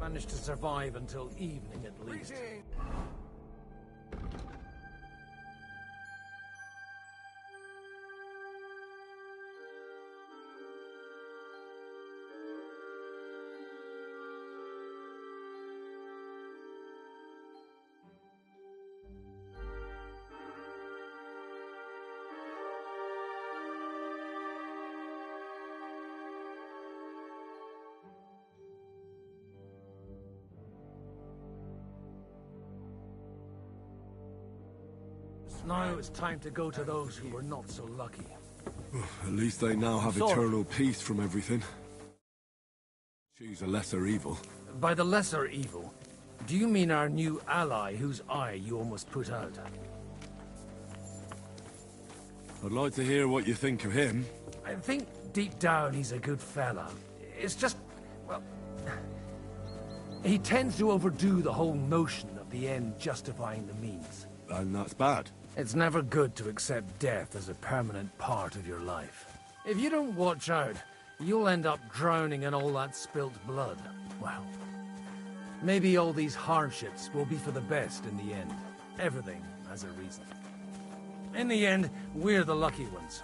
Managed to survive until evening at least. Now it's time to go to those who were not so lucky. At least they now have eternal peace from everything. Choose a lesser evil. By the lesser evil, do you mean our new ally whose eye you almost put out? I'd like to hear what you think of him. I think deep down he's a good fella. It's just, well, he tends to overdo the whole notion of the end justifying the means. And that's bad. It's never good to accept death as a permanent part of your life. If you don't watch out, you'll end up drowning in all that spilt blood. Well, maybe all these hardships will be for the best in the end. Everything has a reason. In the end, we're the lucky ones.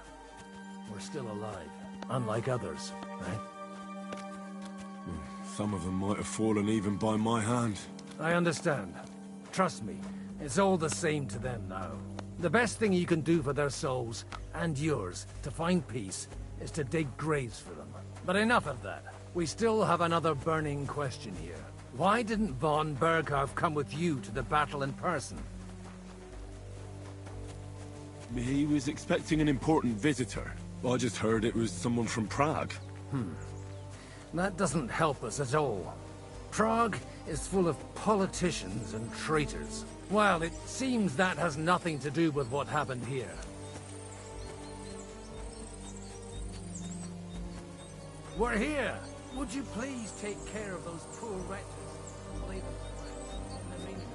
We're still alive, unlike others, right? Some of them might have fallen even by my hand. I understand. Trust me, it's all the same to them now. The best thing you can do for their souls, and yours, to find peace, is to dig graves for them. But enough of that. We still have another burning question here. Why didn't von Berghoff come with you to the battle in person? He was expecting an important visitor. I just heard it was someone from Prague. That doesn't help us at all. Prague is full of politicians and traitors. Well, it seems that has nothing to do with what happened here. We're here! Would you please take care of those poor wretches? Leave them in the meantime.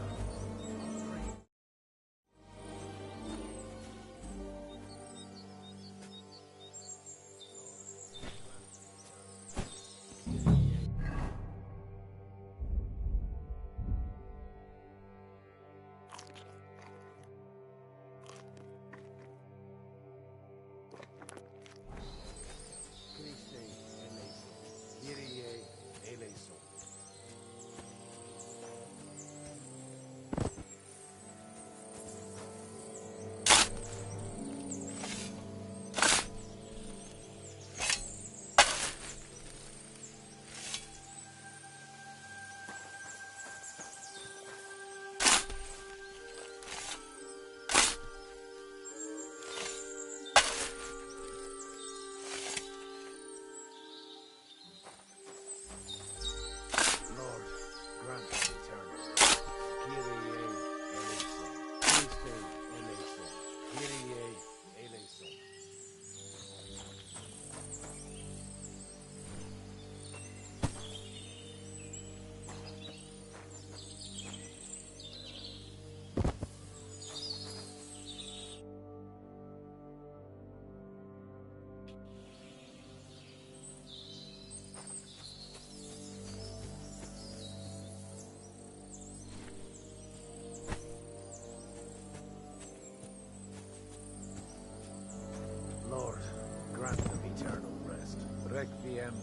Requiem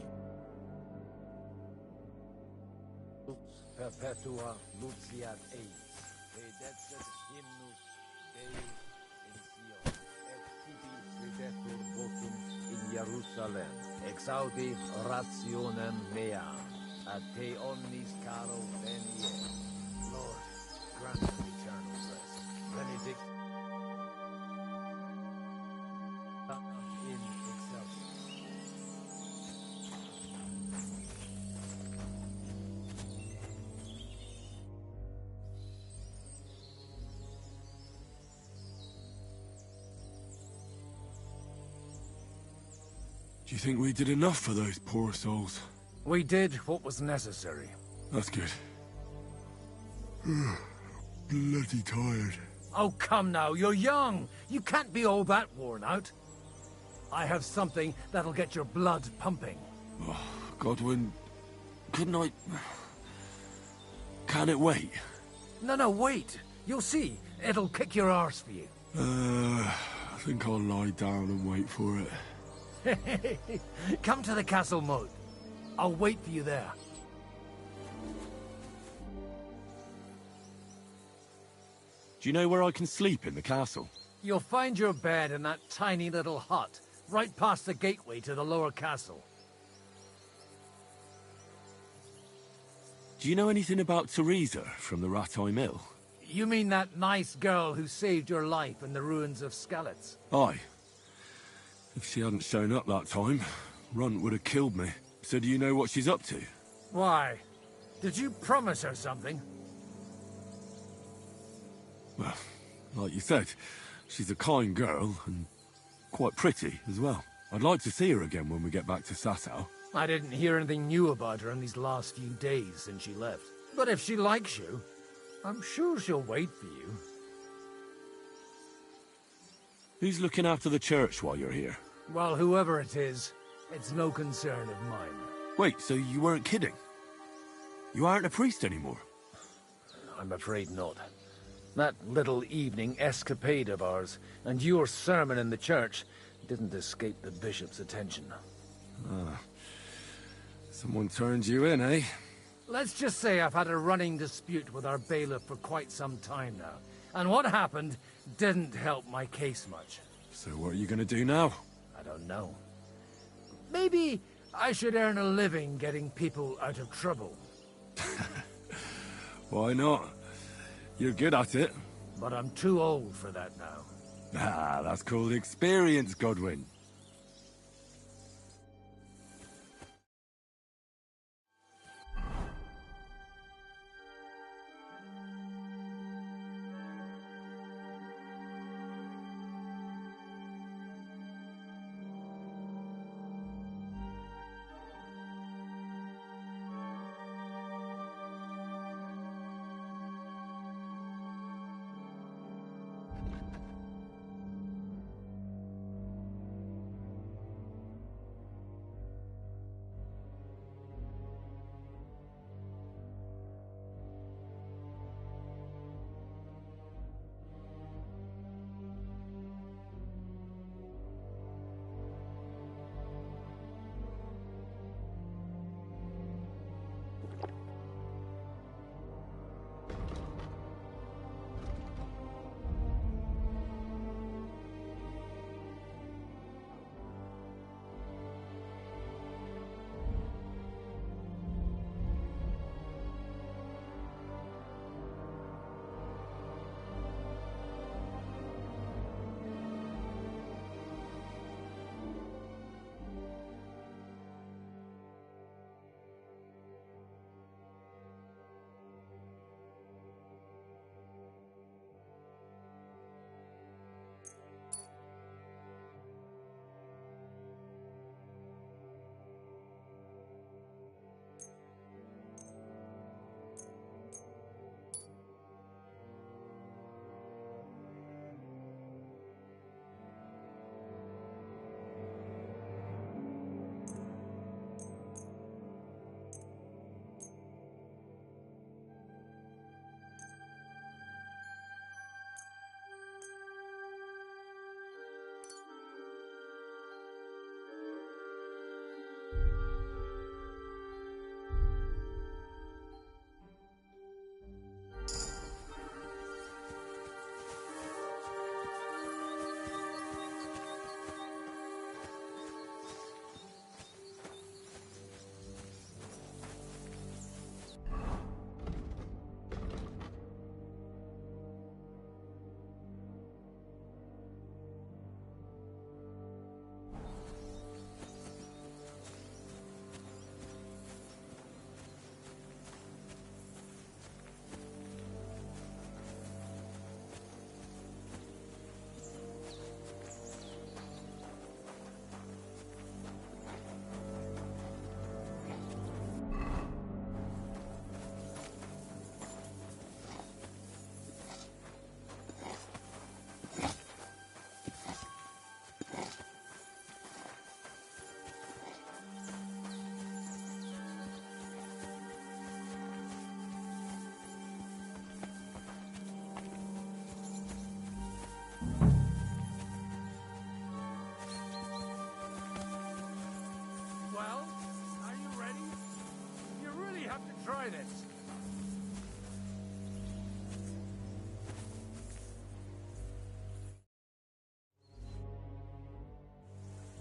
perpetua luciat eis, redexet hymnus Dei in Sion, et tibi credetur votum in Jerusalem, exaudi rationem mea, ad te omnis caro venie. Lord, grant them eternal rest. Benedict in excelsis. Do you think we did enough for those poor souls? We did what was necessary. That's good. Bloody tired. Oh, come now, you're young. You can't be all that worn out. I have something that'll get your blood pumping. Oh, Godwin, couldn't I... Can it wait? No, wait. You'll see. It'll kick your arse for you. I think I'll lie down and wait for it. Come to the castle moat. I'll wait for you there. Do you know where I can sleep in the castle? You'll find your bed in that tiny little hut, right past the gateway to the lower castle. Do you know anything about Teresa from the Rattay Mill? You mean that nice girl who saved your life in the ruins of Skalitz? Aye. If she hadn't shown up that time, Runt would have killed me. So do you know what she's up to? Why? Did you promise her something? Well, like you said, she's a kind girl, and quite pretty as well. I'd like to see her again when we get back to Sasau. I didn't hear anything new about her in these last few days since she left. But if she likes you, I'm sure she'll wait for you. Who's looking after the church while you're here? Well, whoever it is, it's no concern of mine. Wait, so you weren't kidding? You aren't a priest anymore? I'm afraid not. That little evening escapade of ours, and your sermon in the church, didn't escape the bishop's attention. Ah. Someone turned you in, eh? Let's just say I've had a running dispute with our bailiff for quite some time now. And what happened didn't help my case much. So what are you gonna do now? I don't know. Maybe I should earn a living getting people out of trouble. Why not? You're good at it. But I'm too old for that now. Ah, that's called experience, Godwin.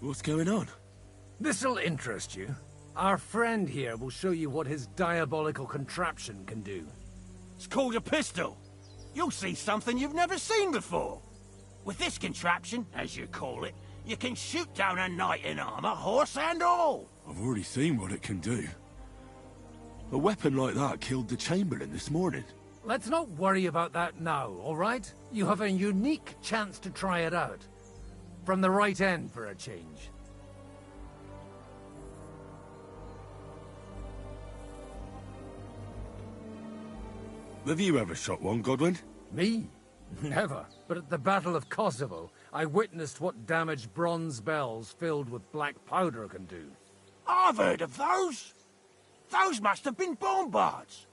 What's going on? This'll interest you. Our friend here will show you what his diabolical contraption can do. It's called a pistol. You'll see something you've never seen before. With this contraption, as you call it, you can shoot down a knight in armor, horse and all. I've already seen what it can do. A weapon like that killed the Chamberlain this morning. Let's not worry about that now, all right? You have a unique chance to try it out. From the right end for a change. Have you ever shot one, Godwin? Me? Never. But at the Battle of Kosovo, I witnessed what damage bronze bells filled with black powder can do. I've heard of those. Those must have been bombards.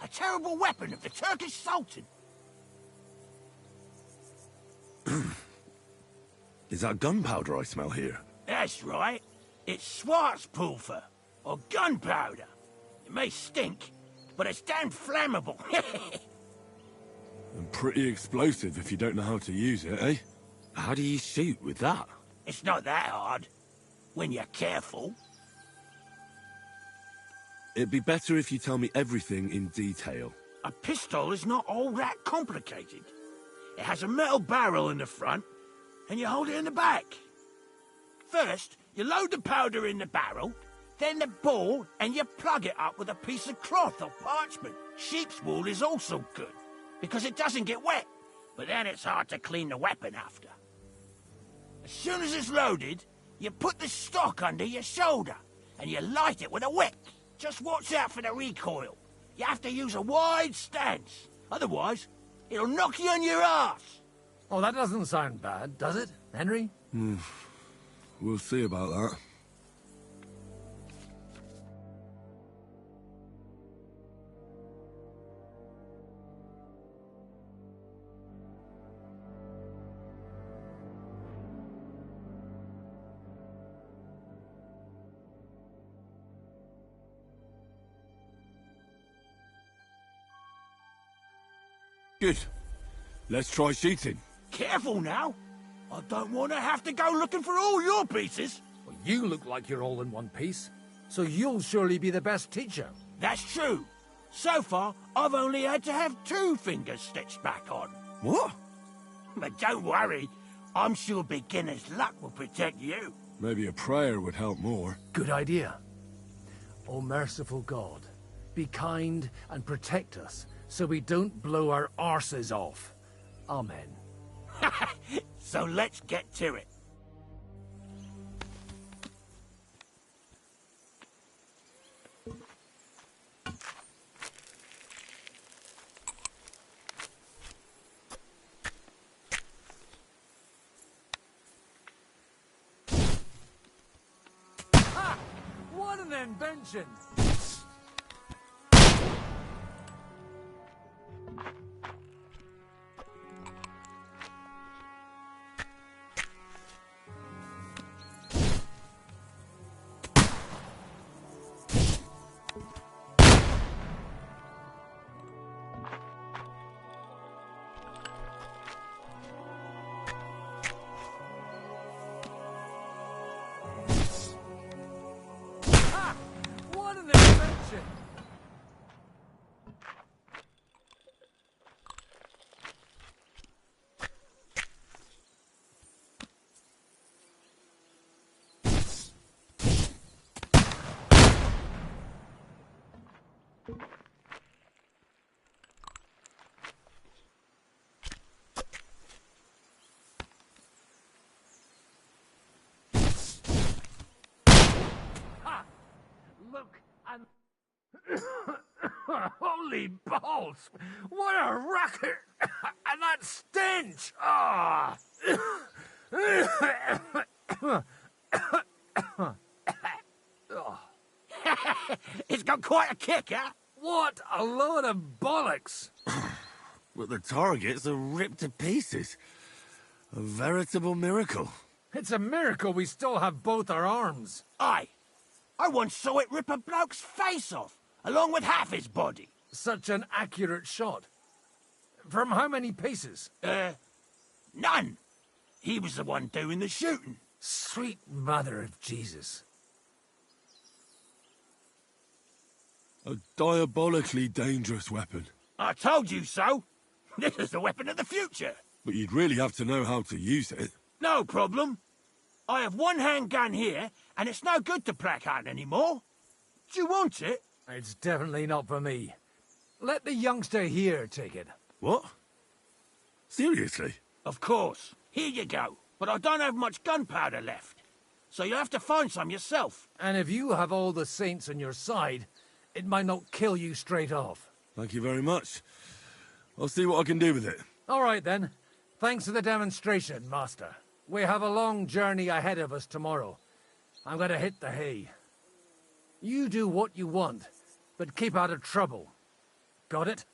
A terrible weapon of the Turkish Sultan. Is that gunpowder I smell here? That's right. It's Schwarzpulver, or gunpowder. It may stink, but it's damn flammable. And pretty explosive if you don't know how to use it, eh? How do you shoot with that? It's not that hard, when you're careful. It'd be better if you tell me everything in detail. A pistol is not all that complicated. It has a metal barrel in the front, and you hold it in the back. First, you load the powder in the barrel, then the ball, and you plug it up with a piece of cloth or parchment. Sheep's wool is also good, because it doesn't get wet, but then it's hard to clean the weapon after. As soon as it's loaded, you put the stock under your shoulder, and you light it with a wick. Just watch out for the recoil. You have to use a wide stance, otherwise it'll knock you on your ass. Oh, that doesn't sound bad, does it, Henry? We'll see about that. Good. Let's try shooting. Careful now. I don't want to have to go looking for all your pieces. Well, you look like you're all in one piece, so you'll surely be the best teacher. That's true. So far, I've only had to have 2 fingers stitched back on. What? But don't worry. I'm sure beginner's luck will protect you. Maybe a prayer would help more. Good idea. O merciful God, be kind and protect us, so we don't blow our arses off. Amen. So let's get to it. Ha! What an invention! What an invention! Ha! Look, and holy balls! What a racket! And that stench! Ah! It's got quite a kick, huh? What a load of bollocks! But the targets are ripped to pieces. A veritable miracle. It's a miracle we still have both our arms. Aye. I once saw it rip a bloke's face off, along with half his body. Such an accurate shot. From how many paces? None. He was the one doing the shooting. Sweet mother of Jesus. A diabolically dangerous weapon. I told you so. This is the weapon of the future. But you'd really have to know how to use it. No problem. I have one handgun here, and it's no good to placard anymore. Do you want it? It's definitely not for me. Let the youngster here take it. What? Seriously? Of course. Here you go. But I don't have much gunpowder left. So you have to find some yourself. And if you have all the saints on your side, it might not kill you straight off. Thank you very much. I'll see what I can do with it. All right, then. Thanks for the demonstration, Master. We have a long journey ahead of us tomorrow. I'm gonna hit the hay. You do what you want, but keep out of trouble. Got it?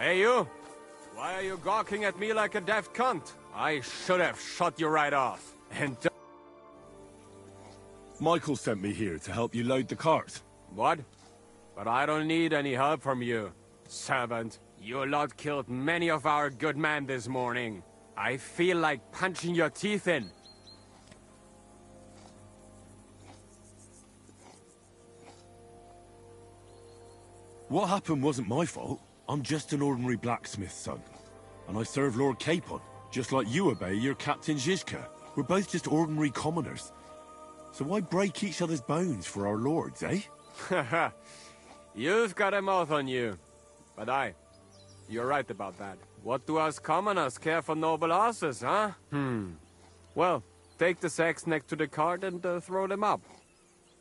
Hey, you! Why are you gawking at me like a daft cunt? I should have shot you right off. And... Michael sent me here to help you load the cart. What? But I don't need any help from you, servant. You lot killed many of our good men this morning. I feel like punching your teeth in. What happened wasn't my fault. I'm just an ordinary blacksmith's son. And I serve Lord Capon, just like you obey your Captain Zizka. We're both just ordinary commoners. So why break each other's bones for our lords, eh? Haha. You've got a mouth on you. But you're right about that. What do us commoners care for noble horses, huh? Well, take the sacks next to the cart and throw them up.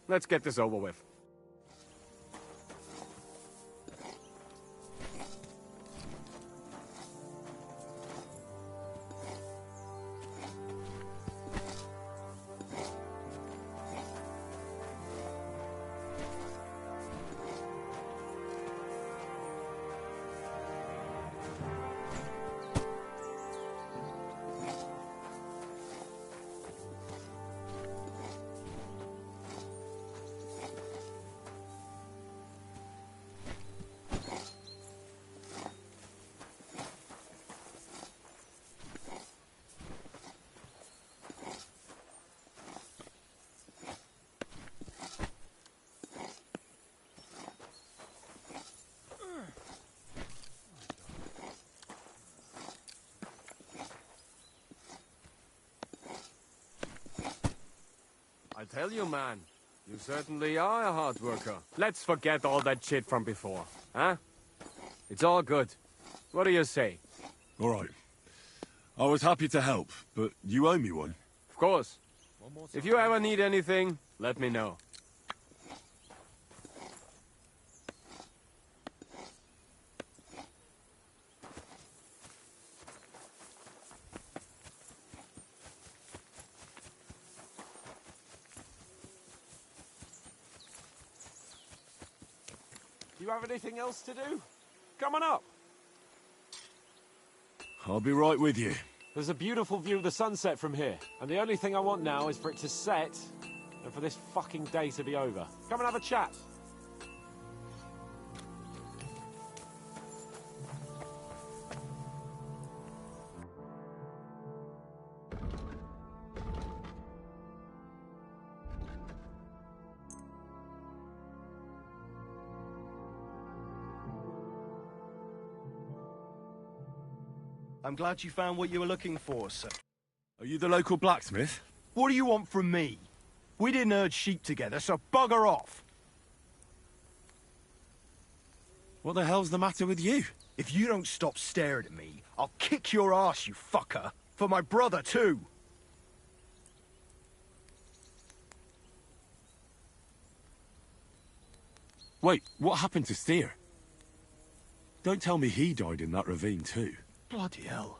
Let's get this over with. I tell you, man, you certainly are a hard worker. Let's forget all that shit from before, huh? It's all good. What do you say? All right. I was happy to help, but you owe me one. Of course. If you ever need anything, let me know. Do you have anything else to do? Come on up. I'll be right with you. There's a beautiful view of the sunset from here, and the only thing I want now is for it to set, and for this fucking day to be over. Come and have a chat. I'm glad you found what you were looking for, sir. Are you the local blacksmith? What do you want from me? We didn't herd sheep together, so bugger off. What the hell's the matter with you? If you don't stop staring at me, I'll kick your ass, you fucker. For my brother, too. Wait, what happened to Steer? Don't tell me he died in that ravine too. Bloody hell.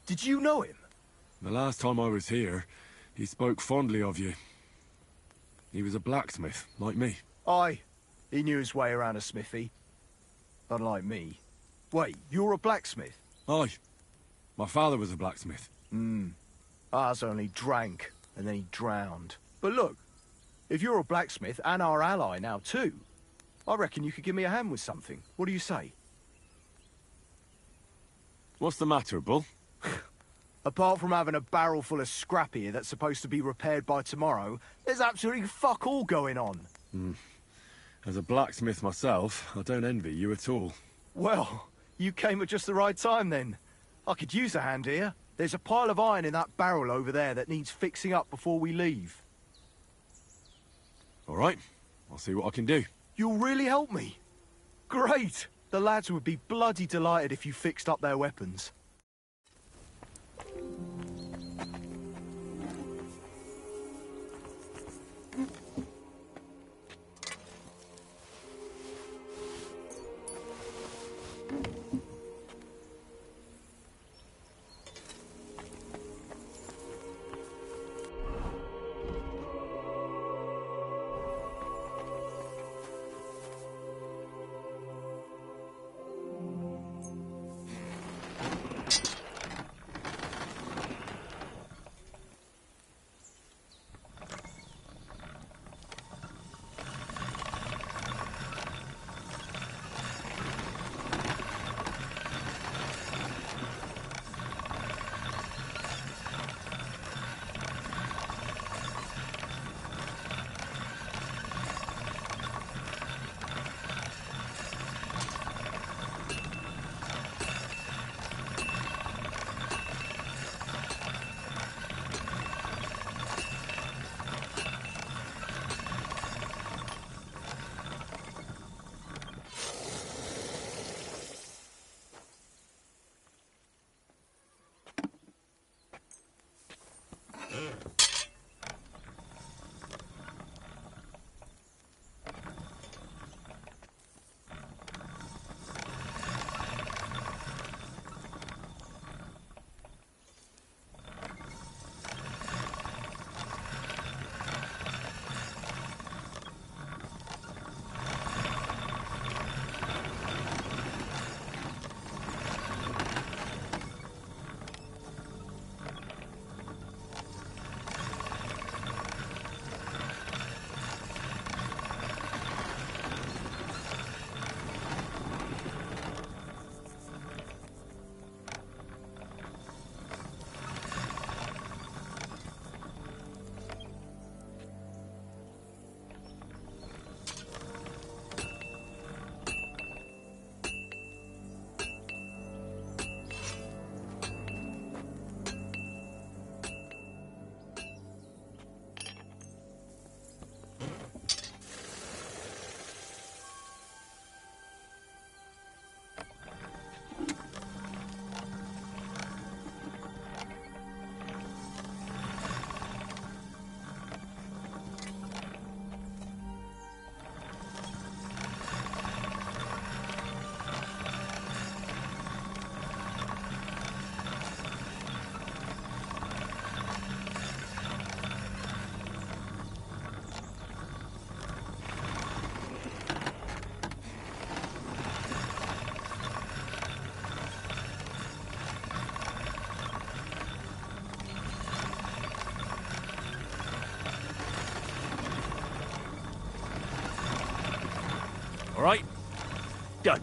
Did you know him? The last time I was here, he spoke fondly of you. He was a blacksmith, like me. Aye. He knew his way around a smithy. Unlike me. Wait, you're a blacksmith? Aye. My father was a blacksmith. Ours only drank, and then he drowned. But look, if you're a blacksmith and our ally now too, I reckon you could give me a hand with something. What do you say? What's the matter, Bull? Apart from having a barrel full of scrap here that's supposed to be repaired by tomorrow, there's absolutely fuck all going on. As a blacksmith myself, I don't envy you at all. Well, you came at just the right time then. I could use a hand here. There's a pile of iron in that barrel over there that needs fixing up before we leave. All right, I'll see what I can do. You'll really help me? Great! The lads would be bloody delighted if you fixed up their weapons. All right? Done.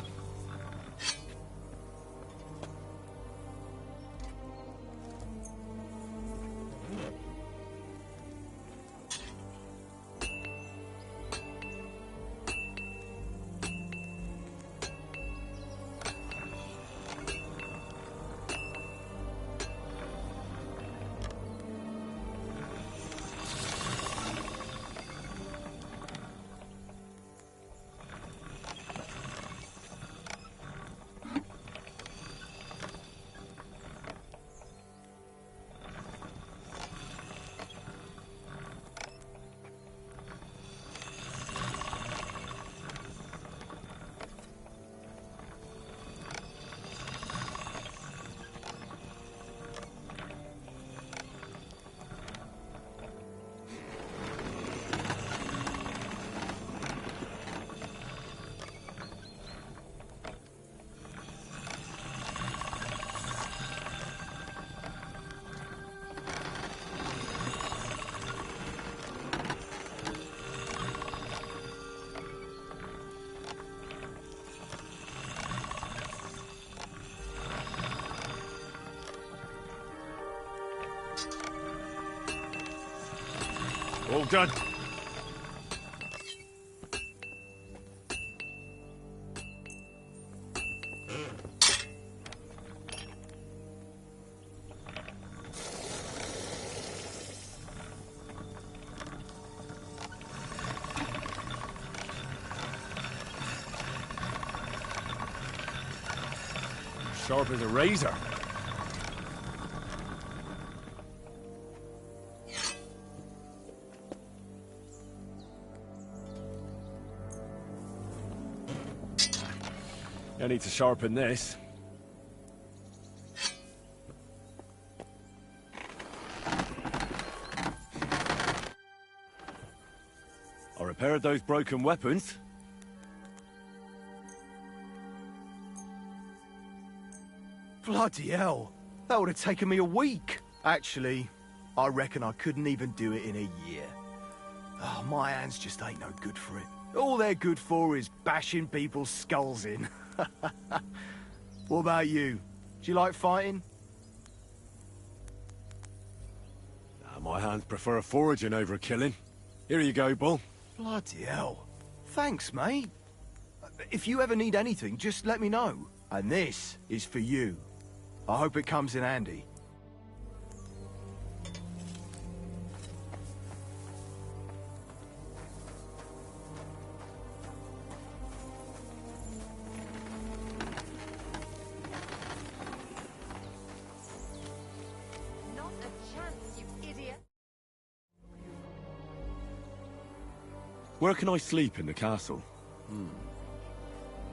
All done. Sharp as a razor. I need to sharpen this. I repaired those broken weapons. Bloody hell. That would have taken me a week. Actually, I reckon I couldn't even do it in a year. Oh, my hands just ain't no good for it. All they're good for is bashing people's skulls in. What about you? Do you like fighting? My hands prefer foraging over killing. Here you go, Bull. Bloody hell. Thanks, mate. If you ever need anything, just let me know. And this is for you. I hope it comes in handy. Not a chance, you idiot. Where can I sleep in the castle?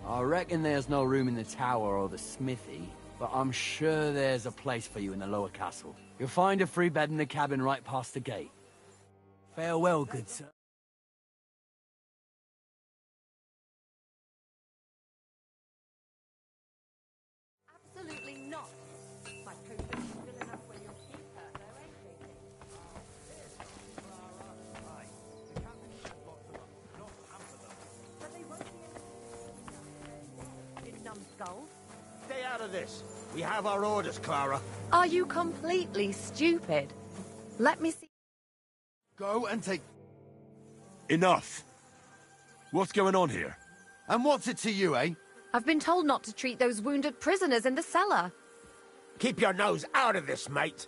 I reckon there's no room in the tower or the smithy, but I'm sure there's a place for you in the lower castle. You'll find a free bed in the cabin right past the gate. Farewell, good sir. Absolutely not. My coat is still enough when your feet hurt, though, ain't they? But they won't be in numbskulls. Stay out of this. We have our orders, Clara. Are you completely stupid? Let me see. Go and take... Enough! What's going on here? And what's it to you, eh? I've been told not to treat those wounded prisoners in the cellar. Keep your nose out of this, mate.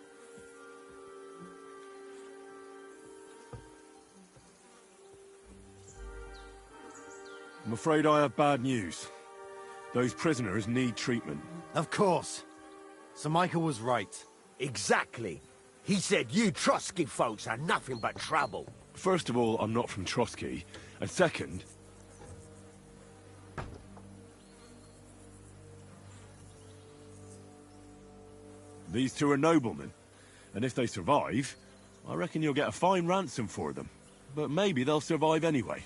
I'm afraid I have bad news. Those prisoners need treatment. Of course. Sir Michael was right. Exactly. He said you Trotsky folks are nothing but trouble. First of all, I'm not from Trotsky. And second... these two are noblemen. And if they survive, I reckon you'll get a fine ransom for them. But maybe they'll survive anyway.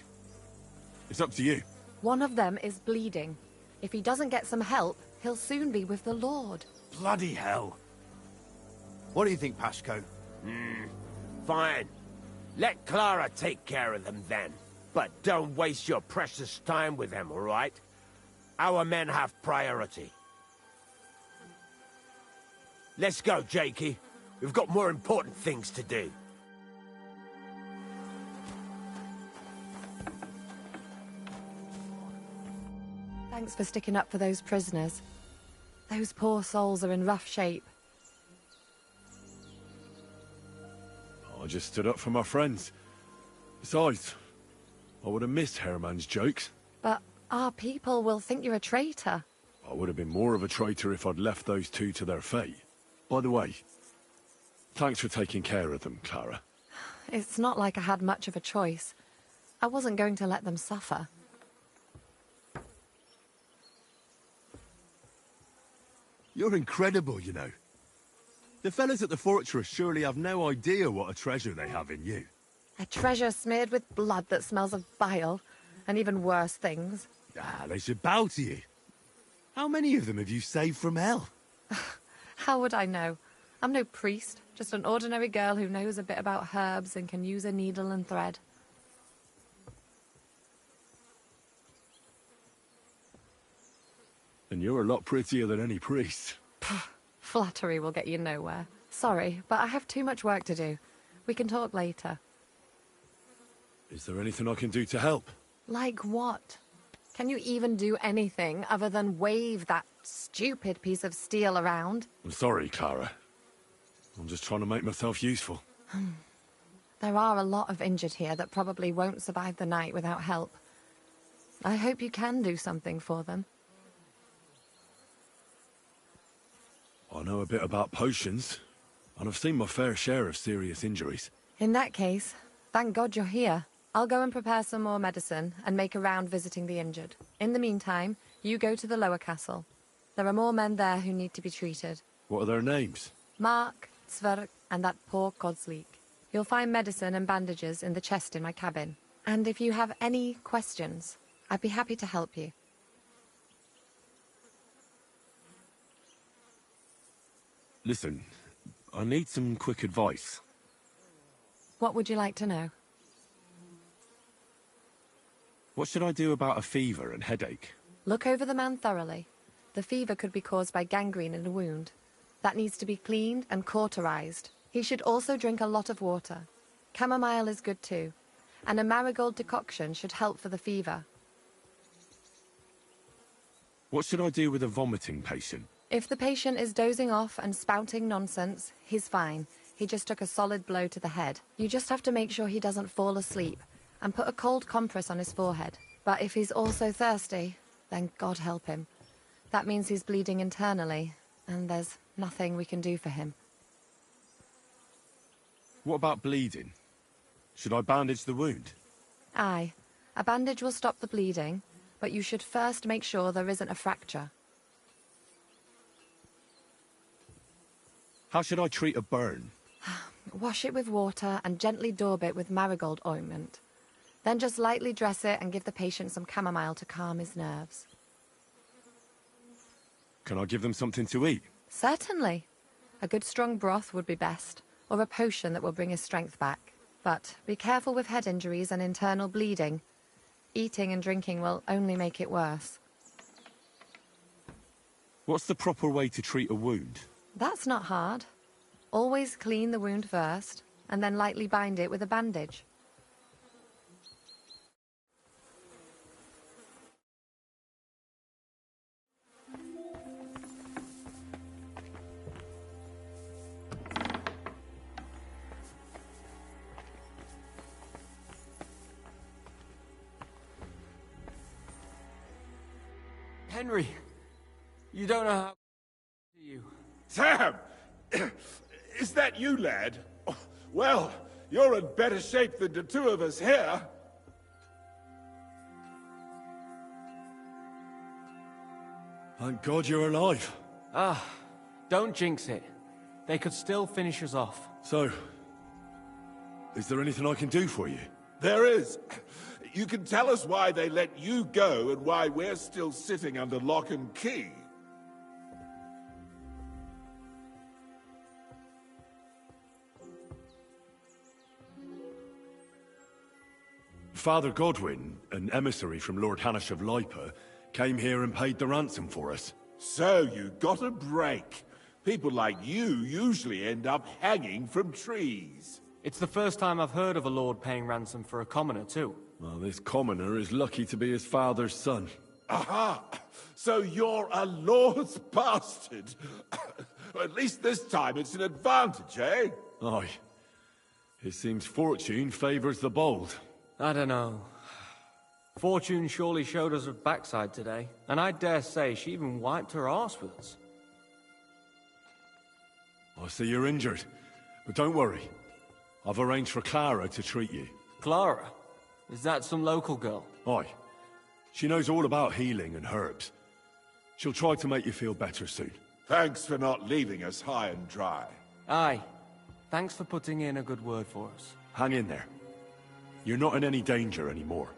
It's up to you. One of them is bleeding. If he doesn't get some help, he'll soon be with the Lord. Bloody hell. What do you think, Pashko? Fine. Let Clara take care of them then. But don't waste your precious time with them, all right? Our men have priority. Let's go, Jakey. We've got more important things to do. Thanks for sticking up for those prisoners. Those poor souls are in rough shape. I just stood up for my friends. Besides, I would have missed Herman's jokes. But our people will think you're a traitor. I would have been more of a traitor if I'd left those two to their fate. By the way, thanks for taking care of them, Clara. It's not like I had much of a choice. I wasn't going to let them suffer. You're incredible, you know. The fellas at the fortress surely have no idea what a treasure they have in you. A treasure smeared with blood that smells of bile, and even worse things. Ah, they should bow to you. How many of them have you saved from hell? How would I know? I'm no priest, just an ordinary girl who knows a bit about herbs and can use a needle and thread. And you're a lot prettier than any priest. Flattery will get you nowhere. Sorry, but I have too much work to do. We can talk later. Is there anything I can do to help? Like what? Can you even do anything other than wave that stupid piece of steel around? I'm sorry, Clara. I'm just trying to make myself useful. There are a lot of injured here that probably won't survive the night without help. I hope you can do something for them. I know a bit about potions, and I've seen my fair share of serious injuries. In that case, thank God you're here. I'll go and prepare some more medicine and make a round visiting the injured. In the meantime, you go to the lower castle. There are more men there who need to be treated. What are their names? Mark, Sverk, and that poor Kodsleek. You'll find medicine and bandages in the chest in my cabin. And if you have any questions, I'd be happy to help you. Listen, I need some quick advice. What would you like to know? What should I do about a fever and headache? Look over the man thoroughly. The fever could be caused by gangrene in a wound. That needs to be cleaned and cauterized. He should also drink a lot of water. Chamomile is good too. And a marigold decoction should help for the fever. What should I do with a vomiting patient? If the patient is dozing off and spouting nonsense, he's fine. He just took a solid blow to the head. You just have to make sure he doesn't fall asleep and put a cold compress on his forehead. But if he's also thirsty, then God help him. That means he's bleeding internally, and there's nothing we can do for him. What about bleeding? Should I bandage the wound? Aye. A bandage will stop the bleeding, but you should first make sure there isn't a fracture. How should I treat a burn? Wash it with water and gently daub it with marigold ointment. Then just lightly dress it and give the patient some chamomile to calm his nerves. Can I give them something to eat? Certainly. A good strong broth would be best, or a potion that will bring his strength back. But be careful with head injuries and internal bleeding. Eating and drinking will only make it worse. What's the proper way to treat a wound? That's not hard. Always clean the wound first, and then lightly bind it with a bandage. Henry, you don't know how... do you? Sam! Is that you, lad? Oh, well, you're in better shape than the two of us here. Thank God you're alive. Ah, don't jinx it. They could still finish us off. So, is there anything I can do for you? There is. You can tell us why they let you go and why we're still sitting under lock and key. Father Godwin, an emissary from Lord Hanish of Lipa, came here and paid the ransom for us. So you got a break. People like you usually end up hanging from trees. It's the first time I've heard of a lord paying ransom for a commoner, too. Well, this commoner is lucky to be his father's son. Aha! So you're a lord's bastard. At least this time it's an advantage, eh? Aye. It seems fortune favours the bold. I don't know. Fortune surely showed us her backside today, and I dare say she even wiped her arse with us. I see you're injured, but don't worry. I've arranged for Clara to treat you. Clara? Is that some local girl? Aye. She knows all about healing and herbs. She'll try to make you feel better soon. Thanks for not leaving us high and dry. Aye. Thanks for putting in a good word for us. Hang in there. You're not in any danger anymore.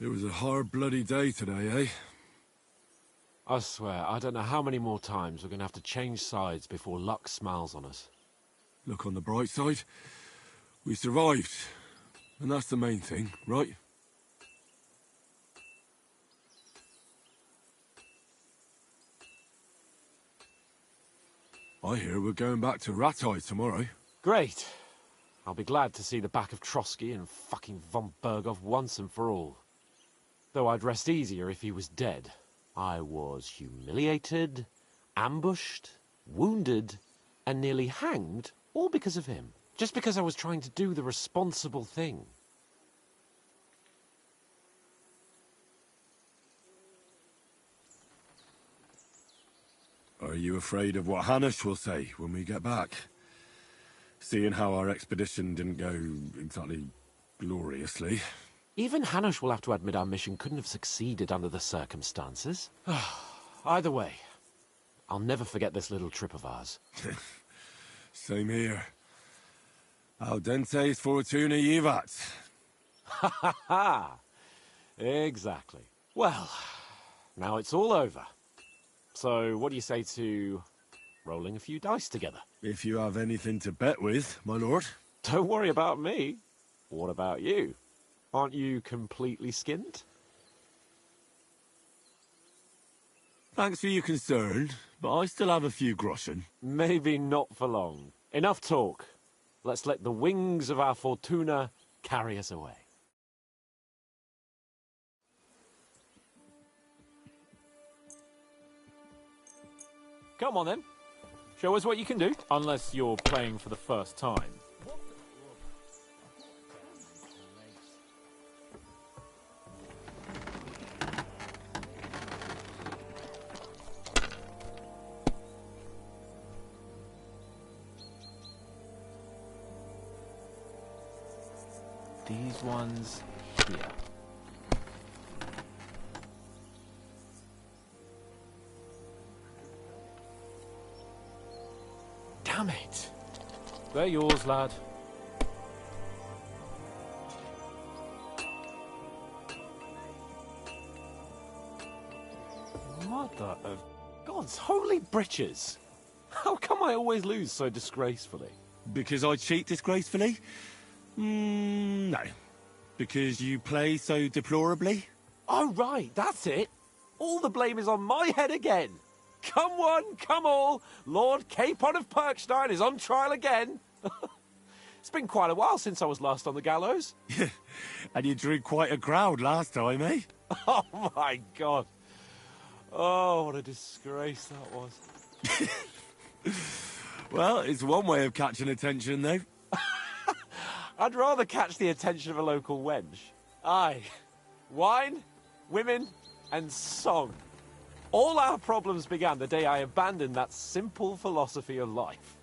It was a hard bloody day today, eh? I swear, I don't know how many more times we're going to have to change sides before luck smiles on us. Look on the bright side. We survived. And that's the main thing, right? I hear we're going back to Rattay tomorrow. Great. I'll be glad to see the back of Trotsky and fucking von Berghoff once and for all. Though I'd rest easier if he was dead. I was humiliated, ambushed, wounded, and nearly hanged, all because of him. Just because I was trying to do the responsible thing. Are you afraid of what Hanush will say when we get back? Seeing how our expedition didn't go exactly gloriously. Even Hanush will have to admit our mission couldn't have succeeded under the circumstances. Either way, I'll never forget this little trip of ours. Same here. Al dentes fortuna jivat. Ha ha ha! Exactly. Well, now it's all over. So, what do you say to rolling a few dice together? If you have anything to bet with, my lord. Don't worry about me. What about you? Aren't you completely skinned? Thanks for your concern, but I still have a few groschen. Maybe not for long. Enough talk. Let's let the wings of our Fortuna carry us away. Come on then. Show us what you can do. Unless you're playing for the first time. These ones here. Damn it. They're yours, lad. What the... God's holy britches. How come I always lose so disgracefully? Because I cheat disgracefully? No. Because you play so deplorably? Oh, right, that's it. All the blame is on my head again. Come one, come all. Lord Capon of Perkstein is on trial again. It's been quite a while since I was last on the gallows. And you drew quite a crowd last time, eh? Oh, my God. Oh, what a disgrace that was. Well, it's one way of catching attention, though. I'd rather catch the attention of a local wench. Aye. Wine, women, and song. All our problems began the day I abandoned that simple philosophy of life.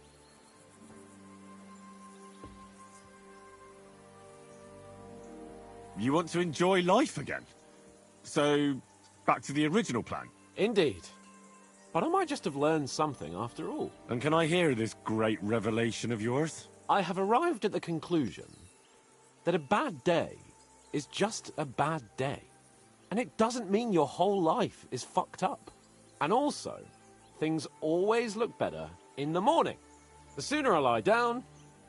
You want to enjoy life again? So, back to the original plan? Indeed. But I might just have learned something after all. And can I hear this great revelation of yours? I have arrived at the conclusion that a bad day is just a bad day. And it doesn't mean your whole life is fucked up. And also, things always look better in the morning. The sooner I lie down,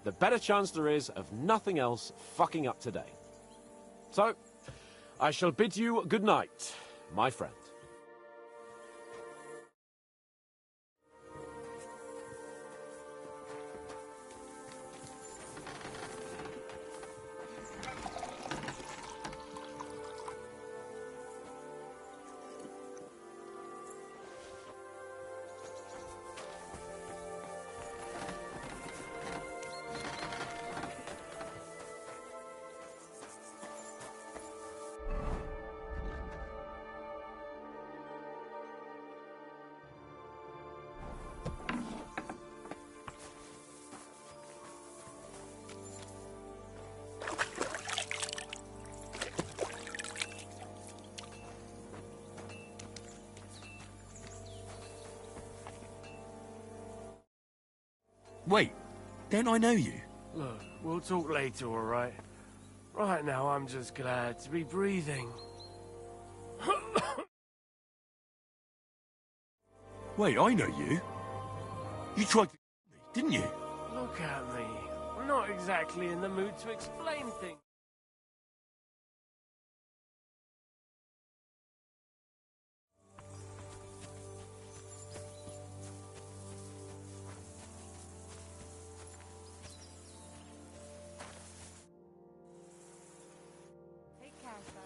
the better chance there is of nothing else fucking up today. So, I shall bid you good night, my friend. Wait, don't I know you? Look, we'll talk later, all right? Right now, I'm just glad to be breathing. Wait, I know you. You tried to me, didn't you? Look at me. I'm not exactly in the mood to explain things. Take care, sir.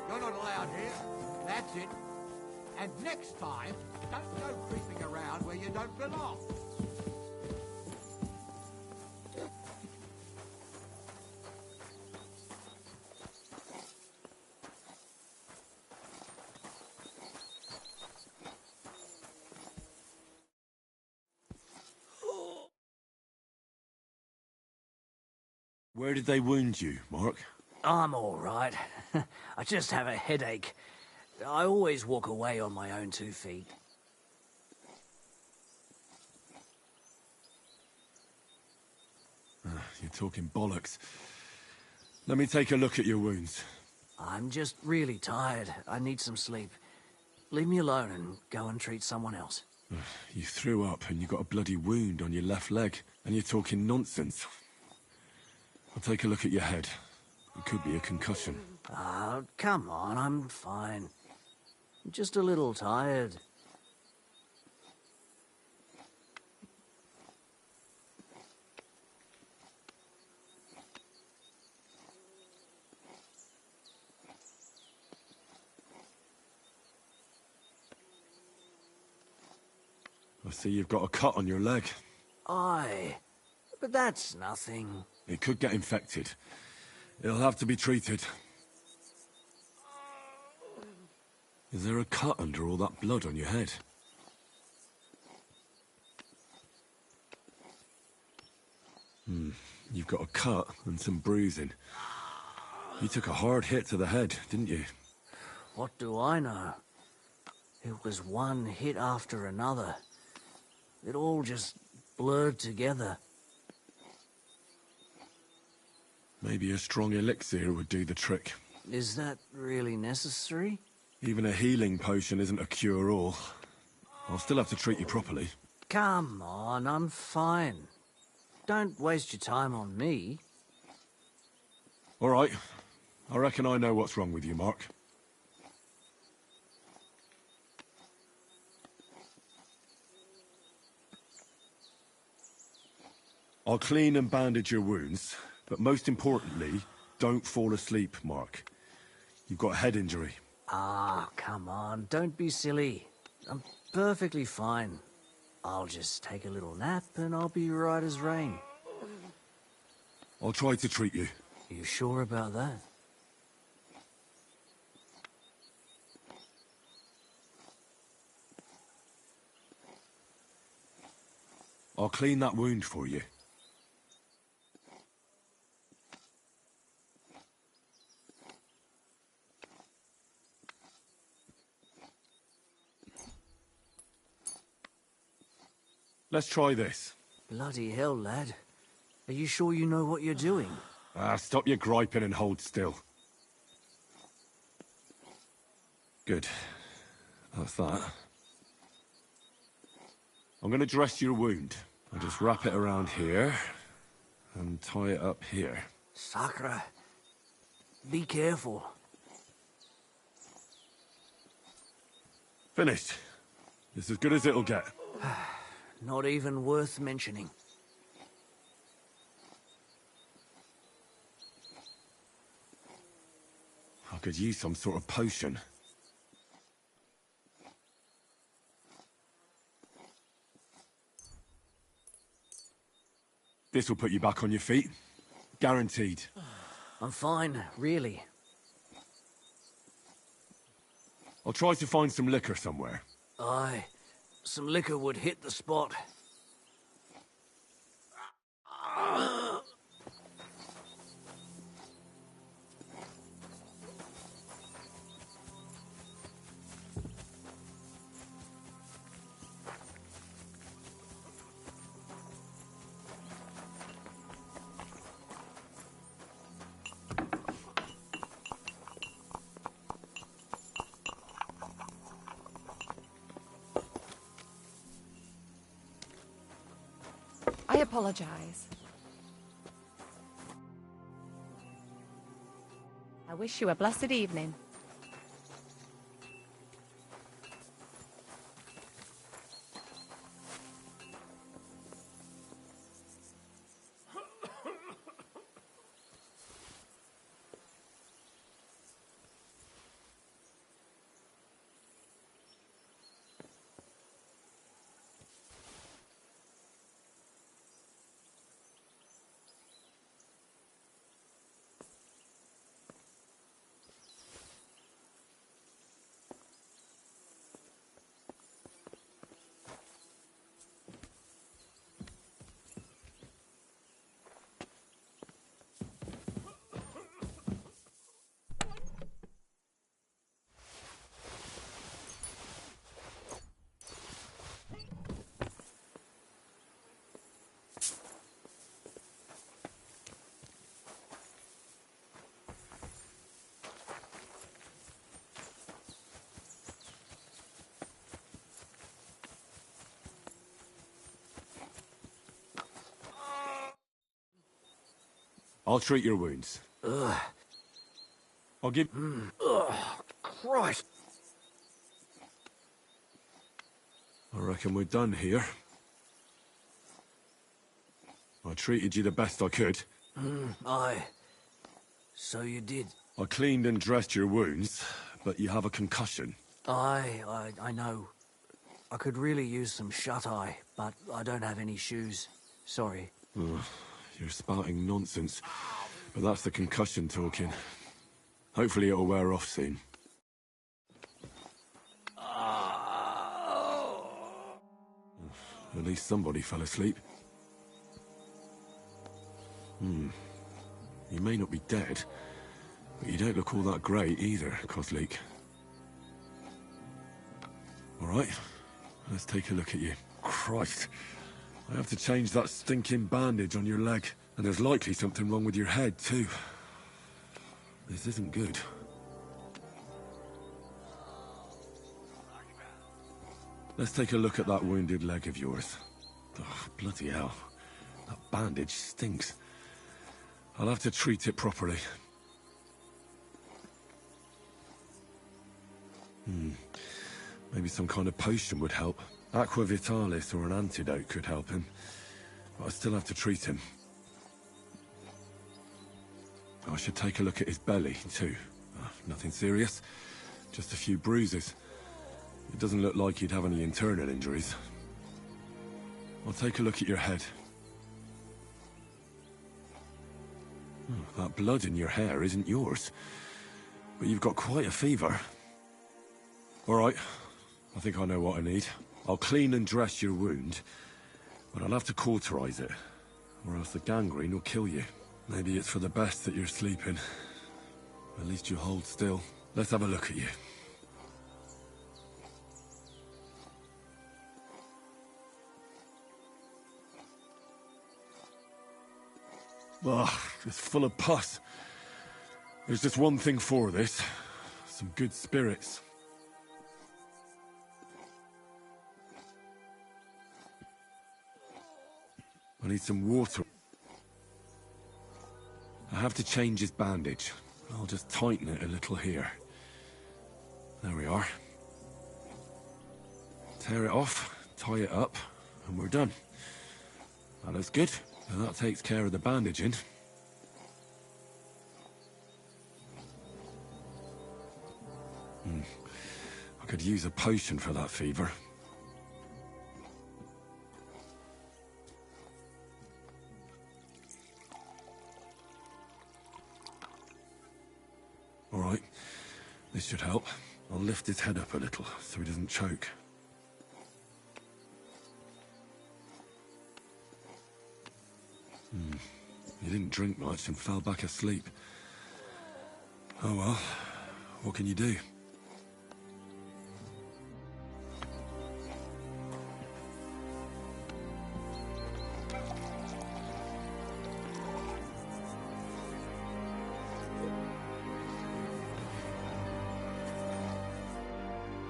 You're not allowed here. That's it. And next time, don't go creeping around where you don't belong. Where did they wound you, Mark? I'm all right. I just have a headache. I always walk away on my own 2 feet. You're talking bollocks. Let me take a look at your wounds. I'm just really tired. I need some sleep. Leave me alone and go and treat someone else. You threw up and you got a bloody wound on your left leg, and you're talking nonsense. I'll take a look at your head. It could be a concussion. Ah, come on, I'm fine. I'm just a little tired. I see you've got a cut on your leg. Aye, but that's nothing. It could get infected. It'll have to be treated. Is there a cut under all that blood on your head? You've got a cut and some bruising. You took a hard hit to the head, didn't you? What do I know? It was one hit after another. It all just blurred together. Maybe a strong elixir would do the trick. Is that really necessary? Even a healing potion isn't a cure-all. I'll still have to treat you properly. Come on, I'm fine. Don't waste your time on me. All right. I reckon I know what's wrong with you, Mark. I'll clean and bandage your wounds, but most importantly, don't fall asleep, Mark. You've got a head injury. Ah, come on, don't be silly. I'm perfectly fine. I'll just take a little nap and I'll be right as rain. I'll try to treat you. You sure about that? I'll clean that wound for you. Let's try this. Bloody hell, lad. Are you sure you know what you're doing? Stop your griping and hold still. Good. That's that. I'm going to dress your wound. I'll just wrap it around here and tie it up here. Sakra. Be careful. Finished. It's as good as it'll get. Not even worth mentioning. I could use some sort of potion. This will put you back on your feet. Guaranteed. I'm fine, really. I'll try to find some liquor somewhere. Aye. Some liquor would hit the spot. I apologize. I wish you a blessed evening. I'll treat your wounds. Ugh. I'll give... Ugh, Christ! I reckon we're done here. I treated you the best I could. Aye. So you did. I cleaned and dressed your wounds, but you have a concussion. I know. I could really use some shut-eye, but I don't have any shoes. Sorry. You're spouting nonsense, but that's the concussion talking. Hopefully it'll wear off soon. At least somebody fell asleep. You may not be dead, but you don't look all that great either, Kozlik. Alright, let's take a look at you. Christ, I have to change that stinking bandage on your leg, and there's likely something wrong with your head, too. This isn't good. Let's take a look at that wounded leg of yours. Oh, bloody hell. That bandage stinks. I'll have to treat it properly. Maybe some kind of potion would help. Aqua Vitalis or an antidote could help him. But I still have to treat him. I should take a look at his belly, too. Nothing serious. Just a few bruises. It doesn't look like he'd have any internal injuries. I'll take a look at your head. That blood in your hair isn't yours. But you've got quite a fever. Alright, I think I know what I need. I'll clean and dress your wound, but I'll have to cauterize it, or else the gangrene will kill you. Maybe it's for the best that you're sleeping. At least you hold still. Let's have a look at you. Ugh, it's full of pus. There's just one thing for this. Some good spirits. I need some water. I have to change his bandage. I'll just tighten it a little here. There we are. Tear it off, tie it up, and we're done. That looks good. And that takes care of the bandaging. I could use a potion for that fever. All right, this should help. I'll lift his head up a little so he doesn't choke. He didn't drink much and fell back asleep. Oh well, what can you do?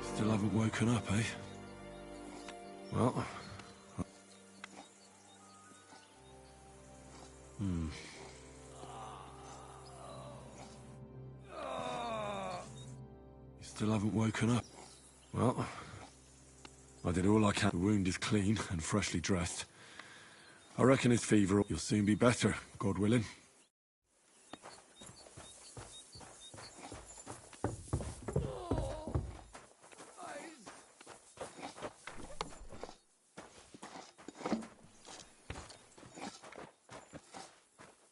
Still haven't woken up, eh? Well... You still haven't woken up. Well, I did all I can. The wound is clean and freshly dressed. I reckon his fever, you'll soon be better, God willing.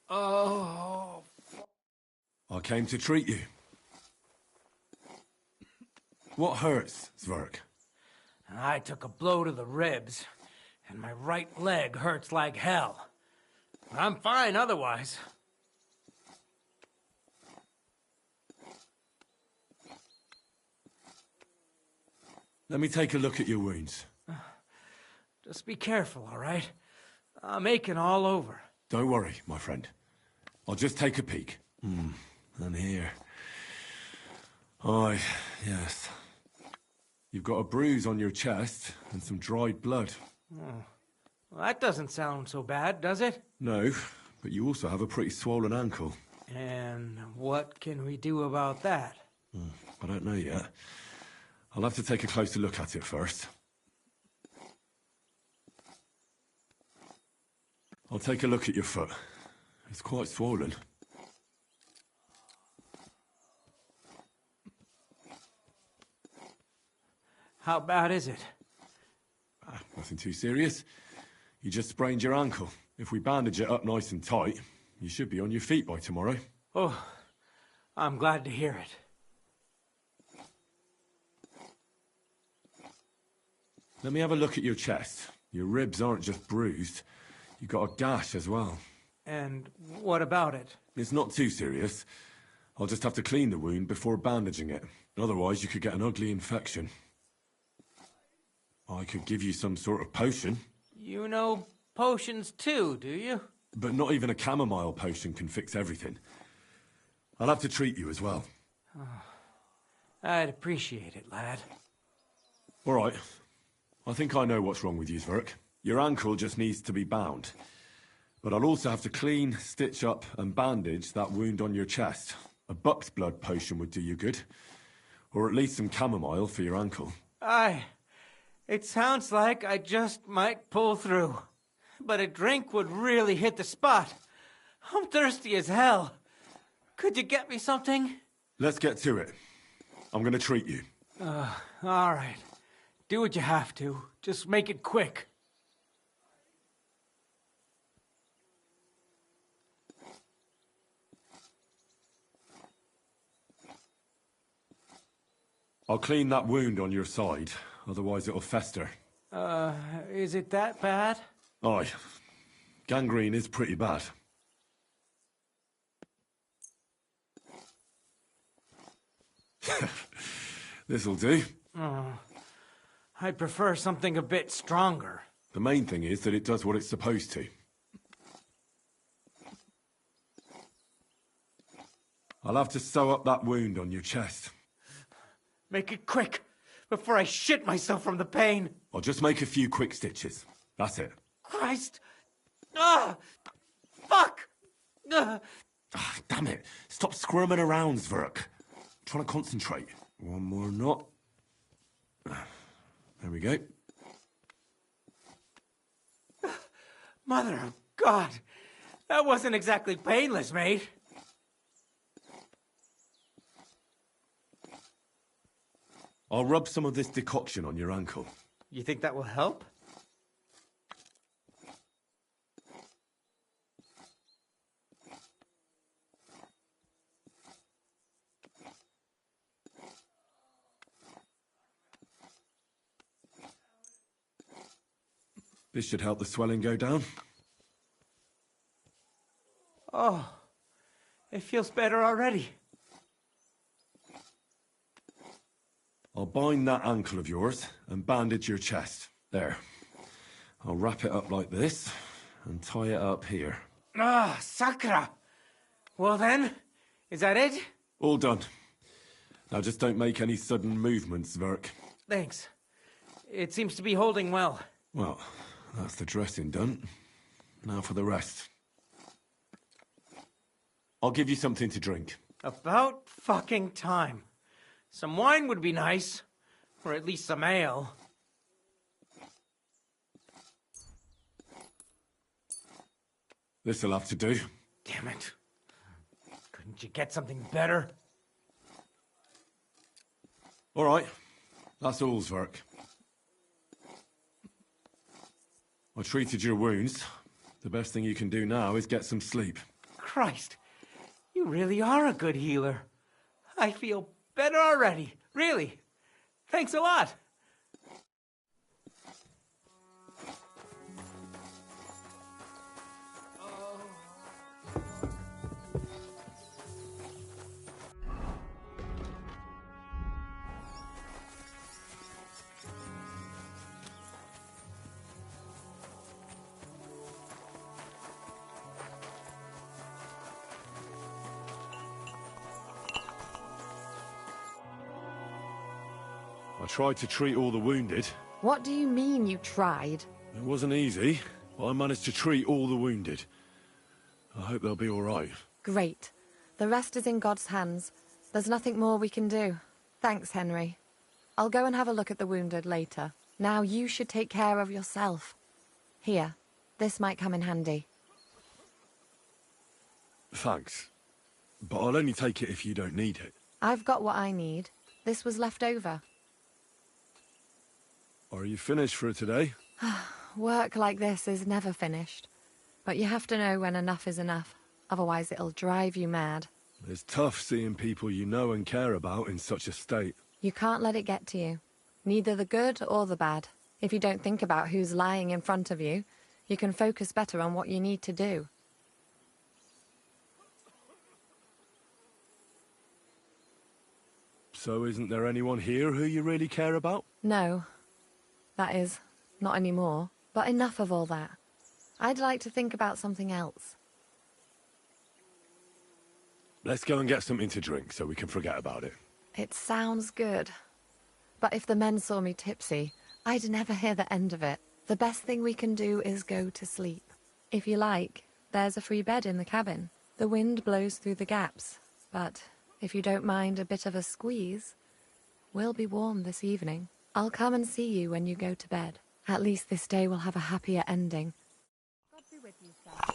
Oh. I came to treat you. What hurts, Zwerg? I took a blow to the ribs, and my right leg hurts like hell. I'm fine otherwise. Let me take a look at your wounds. Just be careful, all right? I'm aching all over. Don't worry, my friend. I'll just take a peek. And here. Aye, yes. You've got a bruise on your chest and some dried blood. Oh. Well, that doesn't sound so bad, does it? No, but you also have a pretty swollen ankle. And what can we do about that? I don't know yet. I'll have to take a closer look at it first. I'll take a look at your foot. It's quite swollen. How bad is it? Nothing too serious. You just sprained your ankle. If we bandage it up nice and tight, you should be on your feet by tomorrow. Oh, I'm glad to hear it. Let me have a look at your chest. Your ribs aren't just bruised. You've got a gash as well. And what about it? It's not too serious. I'll just have to clean the wound before bandaging it. Otherwise, you could get an ugly infection. I could give you some sort of potion. You know potions too, do you? But not even a chamomile potion can fix everything. I'll have to treat you as well. Oh, I'd appreciate it, lad. All right. I think I know what's wrong with you, Zwerg. Your ankle just needs to be bound. But I'll also have to clean, stitch up, and bandage that wound on your chest. A buck's blood potion would do you good. Or at least some chamomile for your ankle. It sounds like I just might pull through. But a drink would really hit the spot. I'm thirsty as hell. Could you get me something? Let's get to it. I'm gonna treat you. All right. Do what you have to. Just make it quick. I'll clean that wound on your side, otherwise it'll fester. Is it that bad? Aye. Gangrene is pretty bad. This'll do. I'd prefer something a bit stronger. The main thing is that it does what it's supposed to. I'll have to sew up that wound on your chest. Make it quick, before I shit myself from the pain. I'll just make a few quick stitches. That's it. Christ! Fuck! Damn it. Stop squirming around, Zwerg. I'm trying to concentrate. One more knot. There we go. Mother of God! That wasn't exactly painless, mate. I'll rub some of this decoction on your ankle. You think that will help? This should help the swelling go down. Oh, it feels better already. I'll bind that ankle of yours and bandage your chest. There. I'll wrap it up like this and tie it up here. Sakra! Well then, is that it? All done. Now just don't make any sudden movements, Zwerg. Thanks. It seems to be holding well. Well, that's the dressing done. Now for the rest. I'll give you something to drink. About fucking time. Some wine would be nice. Or at least some ale. This'll have to do. Damn it. Couldn't you get something better? All right. That's all's work. I treated your wounds. The best thing you can do now is get some sleep. Christ. You really are a good healer. I feel better already. Really. Thanks a lot. I tried to treat all the wounded. What do you mean you tried? It wasn't easy, but I managed to treat all the wounded. I hope they'll be all right. Great. The rest is in God's hands. There's nothing more we can do. Thanks, Henry. I'll go and have a look at the wounded later. Now you should take care of yourself. Here, this might come in handy. Thanks. But I'll only take it if you don't need it. I've got what I need. This was left over. Are you finished for today? Work like this is never finished. But you have to know when enough is enough. Otherwise it'll drive you mad. It's tough seeing people you know and care about in such a state. You can't let it get to you. Neither the good or the bad. If you don't think about who's lying in front of you, you can focus better on what you need to do. So isn't there anyone here who you really care about? No. That is, not anymore. But enough of all that. I'd like to think about something else. Let's go and get something to drink so we can forget about it. It sounds good. But if the men saw me tipsy, I'd never hear the end of it. The best thing we can do is go to sleep. If you like, there's a free bed in the cabin. The wind blows through the gaps, but if you don't mind a bit of a squeeze, we'll be warm this evening. I'll come and see you when you go to bed. At least this day will have a happier ending. God be with you, sir.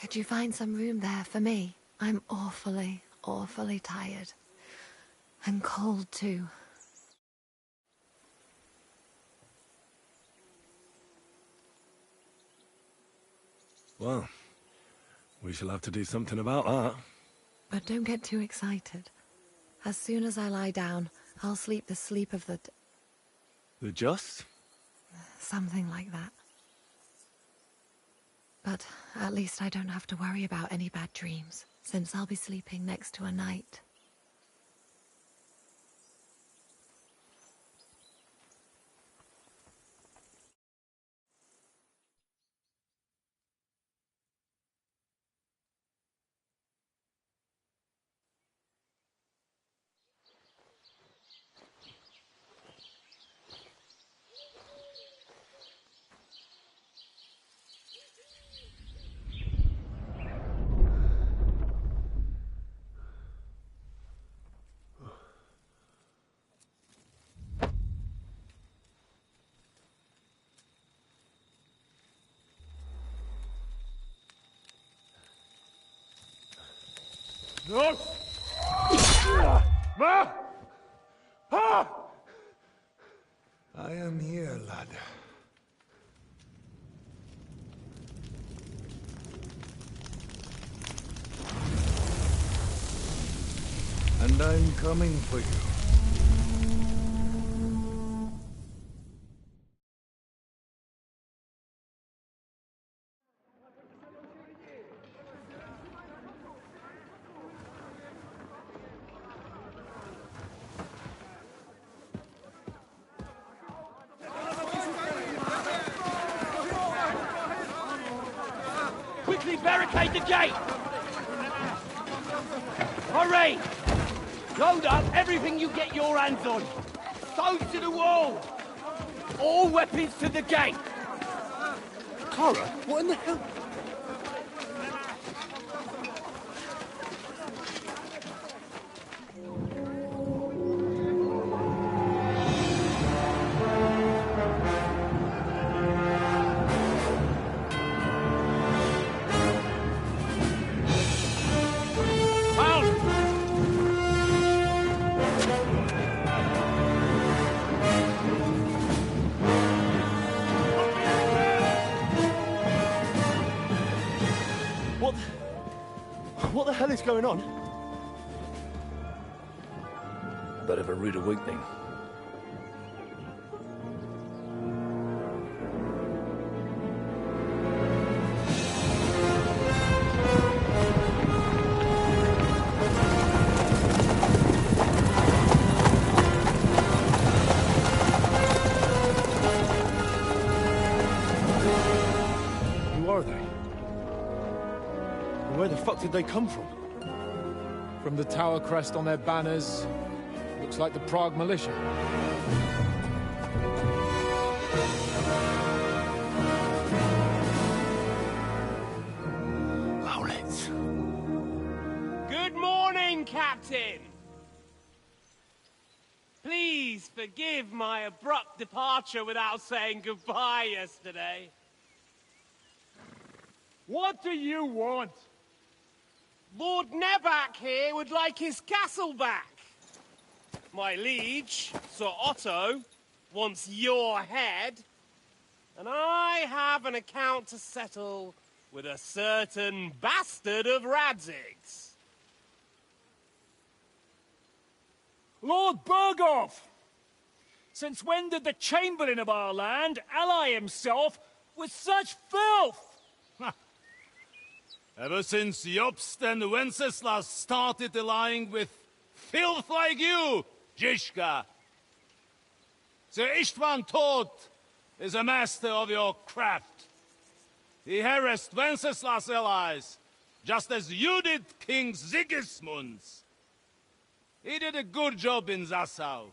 Could you find some room there for me? I'm awfully, awfully tired. And cold, too. Well, we shall have to do something about that. But don't get too excited. As soon as I lie down, I'll sleep the sleep of the... The just? Something like that. But at least I don't have to worry about any bad dreams, since I'll be sleeping next to a knight. No! Ma! Pa! I am here, lad. And I'm coming for you. Quickly barricade the gate! Hurry! Load up everything you get your hands on. Stones to the wall! All weapons to the gate! Clara, what in the hell? What the hell is going on? Bit of a rude awakening. Who are they? And where the fuck did they come from? From the tower crest on their banners, looks like the Prague militia. Owlets. Good morning, Captain! Please forgive my abrupt departure without saying goodbye yesterday. What do you want? Lord Nebak here would like his castle back. My liege, Sir Otto, wants your head. And I have an account to settle with a certain bastard of Radzig's. Lord Berghoff! Since when did the Chamberlain of our land ally himself with such filth? Ever since Jobst and Wenceslas started allying with filth like you, Zizka. Sir Istvan Tod is a master of your craft. He harassed Wenceslas' allies, just as you did King Sigismund's. He did a good job in Zassau,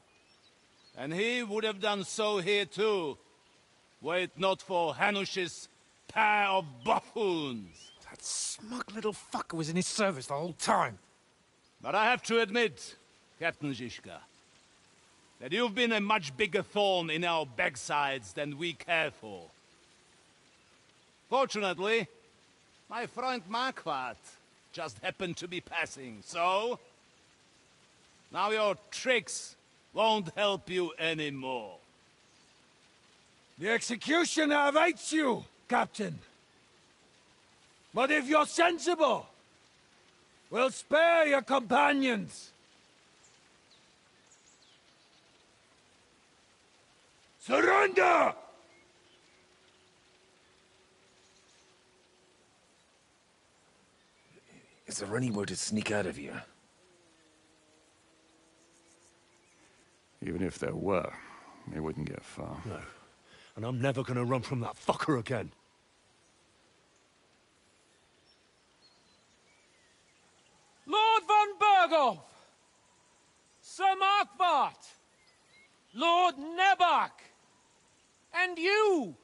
and he would have done so here too, were it not for Hanush's pair of buffoons. That smug little fucker was in his service the whole time. But I have to admit, Captain Zizka, that you've been a much bigger thorn in our backsides than we care for. Fortunately, My friend Marquardt just happened to be passing, so... Now your tricks won't help you anymore. The executioner awaits you, Captain. But if you're sensible, we'll spare your companions. Surrender! Is there anywhere to sneak out of here? Even if there were, we wouldn't get far. No. And I'm never gonna run from that fucker again. Lord von Berghoff! Sir Marquardt! Lord Nebach! And you!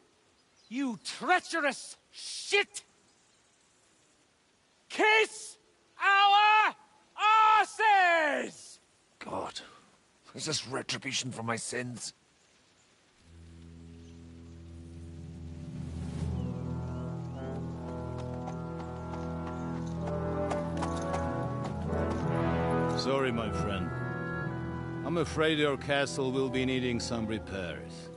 You treacherous shit! Kiss our asses! God, is this retribution for my sins? Sorry, my friend. I'm afraid your castle will be needing some repairs.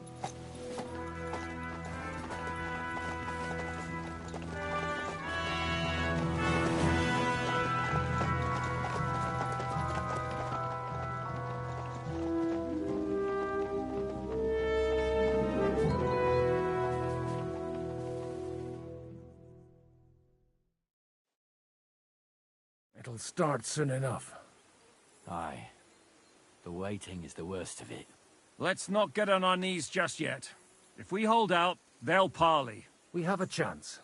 It'll start soon enough. Aye. The waiting is the worst of it. Let's not get on our knees just yet. If we hold out, they'll parley. We have a chance.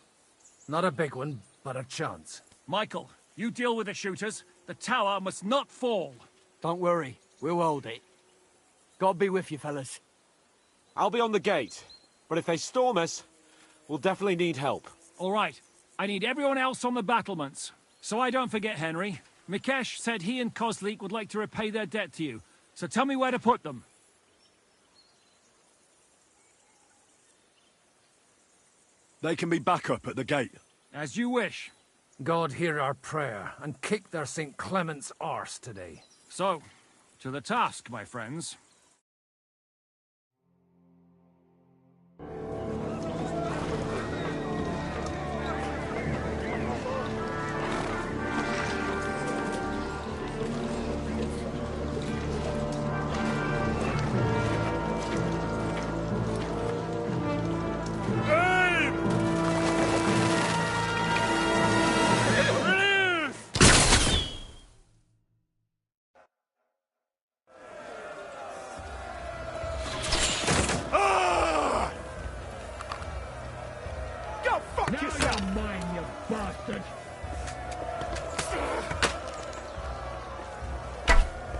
Not a big one, but a chance. Michael, you deal with the shooters. The tower must not fall. Don't worry. We'll hold it. God be with you, fellas. I'll be on the gate. But if they storm us, we'll definitely need help. All right. I need everyone else on the battlements. So I don't forget, Henry. Mikesh said he and Kozlik would like to repay their debt to you. So tell me where to put them. They can be back up at the gate. As you wish. God hear our prayer, and kick their St. Clement's arse today. So, to the task, my friends.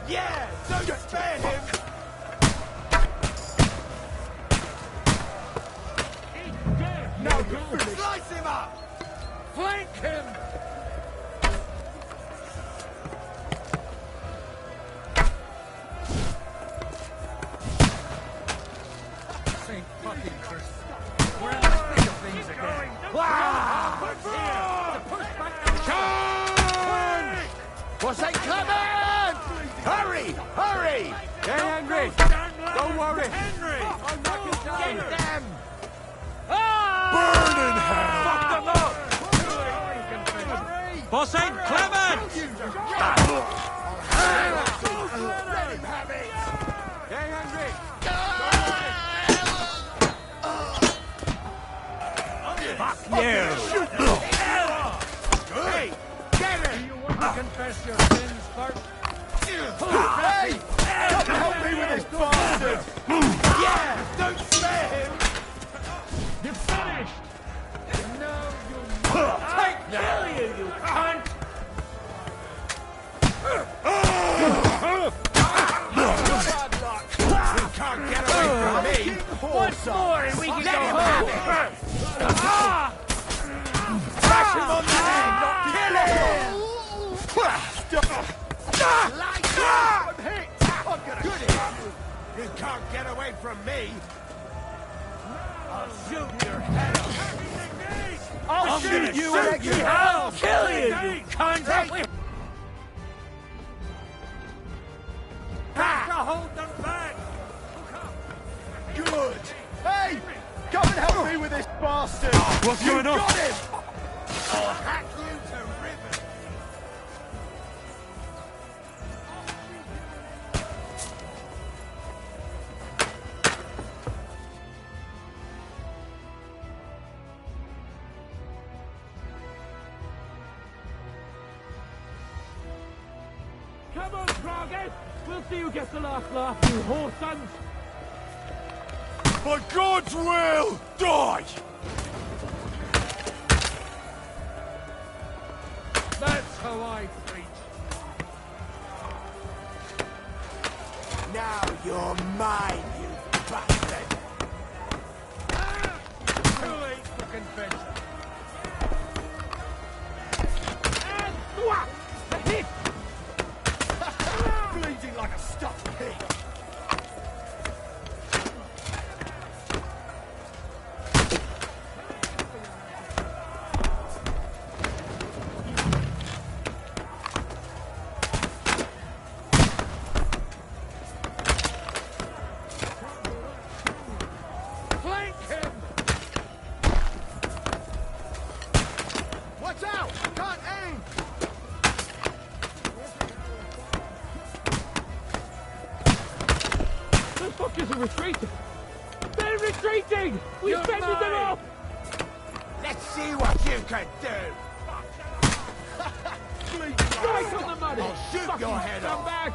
Yeah! Don't spare him! Now you're finished! Slice him up! Flank him! St. fucking Christ. We're in the thick of things again. Charge! For St. Clement! Hurry! Hurry! Hey, Henry! Don't worry! Henry! I'm knocking down! Get them! Burn in hell! Fuck them up! For St. Clement! Let him have it! Hey, Henry! Fuck you! Hey! Get him! Do you want to confess your sins first? Hey! Come help me with this bastard! Yeah! Don't spare him! You're finished! No, you Take that! Kill you cunt! Bad luck! You can't get away from me! Once more and we can go home! Smash him on the head! Kill him! I'm hit! I'm gonna good hit! You can't get away from me! I'll shoot your head off! I'll shoot you and you. I'll kill you, you cunt! Hold them back! Good! Hey! Come and help me with this bastard! What's going on? Got him! I'll hack you to ribbons! Come on, Krogan! We'll see who gets the last laugh, you whore sons! By God's will, die! That's how I preach. Now you're mine, you bastard! Too late for confession. Bleeding like a stuffed pig! Flank him! Watch out! Can't aim! The fuckers are retreating! They're retreating! We You're fended them mine. off! Let's see what you can do! Right on the money! I'll shoot Fucking your head off! scumbag!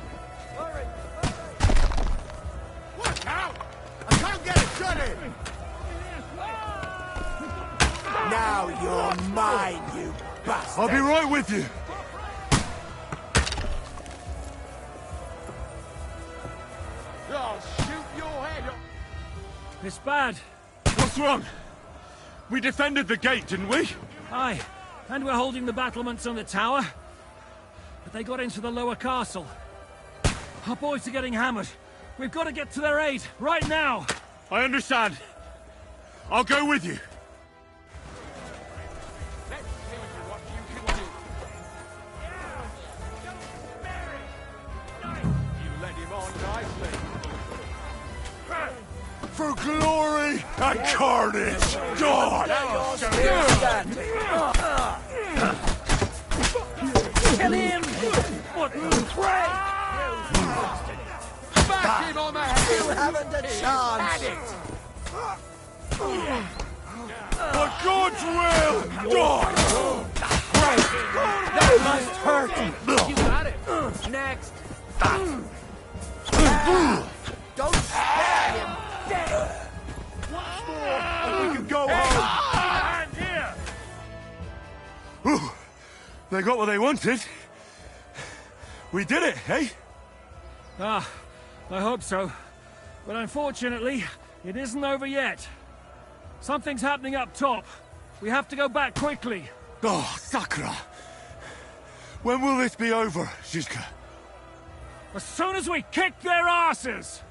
Watch out! I can't get a shot in! Now you're mine, you bastard! I'll be right with you. I'll shoot your head off! It's bad. What's wrong? We defended the gate, didn't we? Aye, and we're holding the battlements on the tower. But they got into the lower castle. Our boys are getting hammered. We've got to get to their aid, right now! I understand. I'll go with you. Let's see what you can do! You led him on nicely. For glory and carnage, die! Kill him! What the Back him on the head! You haven't a chance! For God's will, die! That must hurt! You got it! Next! Don't spare him! We can go home! And here! Ooh, they got what they wanted. We did it, eh? Ah, I hope so. But unfortunately, it isn't over yet. Something's happening up top. We have to go back quickly. Oh, Sakura. When will this be over, Zizka? As soon as we kick their asses!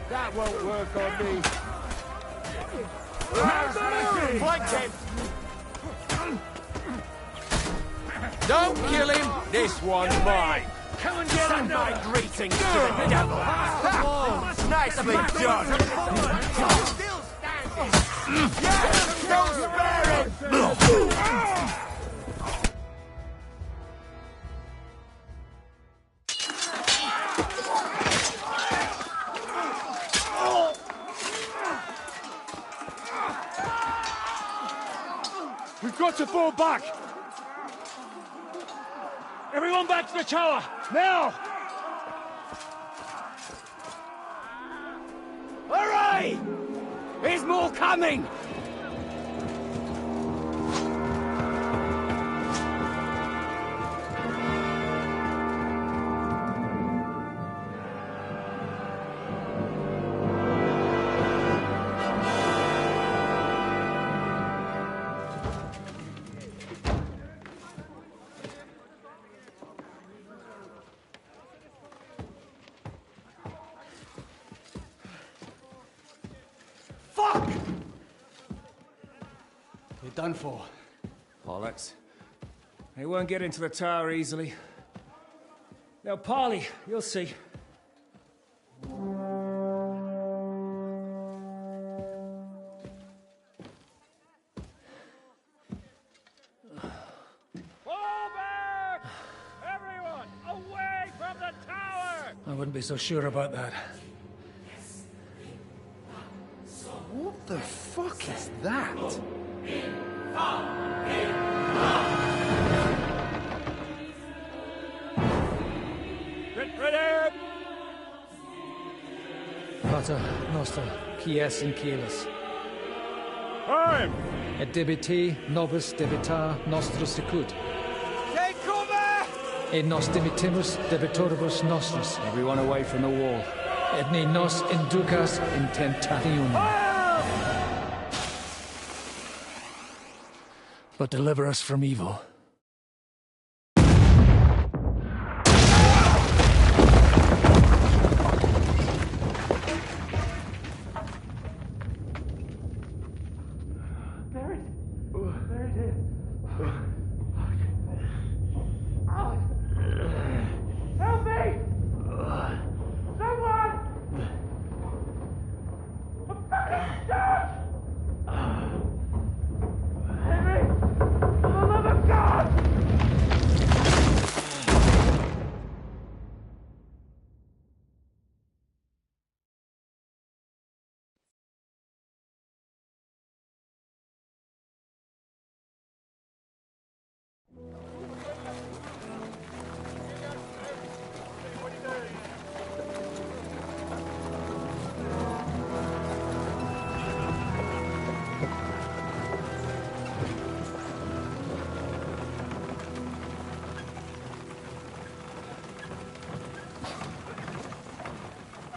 That won't work on me. Flank him! Don't kill him! This one's mine! Come and get Send my greetings to the devil! Nicely done! Still standing! Yes! Don't spare him! We've got to fall back! Everyone back to the tower! Now! Hurry! There's more coming! done for. Bollocks. They won't get into the tower easily. Now, Parley, you'll see. I wouldn't be so sure about that. What the fuck is that? Ready! Pater Noster, Quies in Caelus. Time! Et debiti nobis debitar nostros sicut. Take cover! Et nos dimitimus debitoribus nostris. Everyone away from the wall. Et ne nos inducas in tentationem. But deliver us from evil.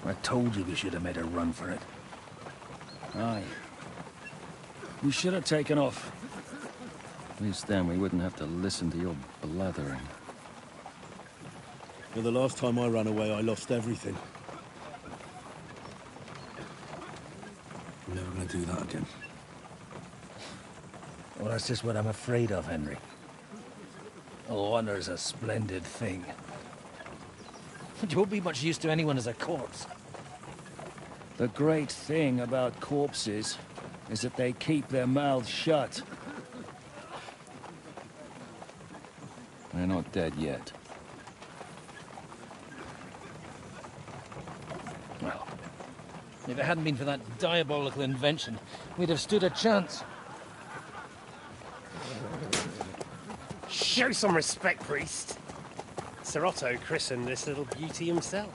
I told you we should have made a run for it. Aye. We should have taken off. At least then we wouldn't have to listen to your blathering. Well, the last time I ran away, I lost everything. I'm never gonna do that again. Well, that's just what I'm afraid of, Henry. Honor's a splendid thing. It won't be much use to anyone as a corpse. The great thing about corpses is that they keep their mouths shut. They're not dead yet. Well, if it hadn't been for that diabolical invention, we'd have stood a chance. Show some respect, priest. Sir Otto christened this little beauty himself.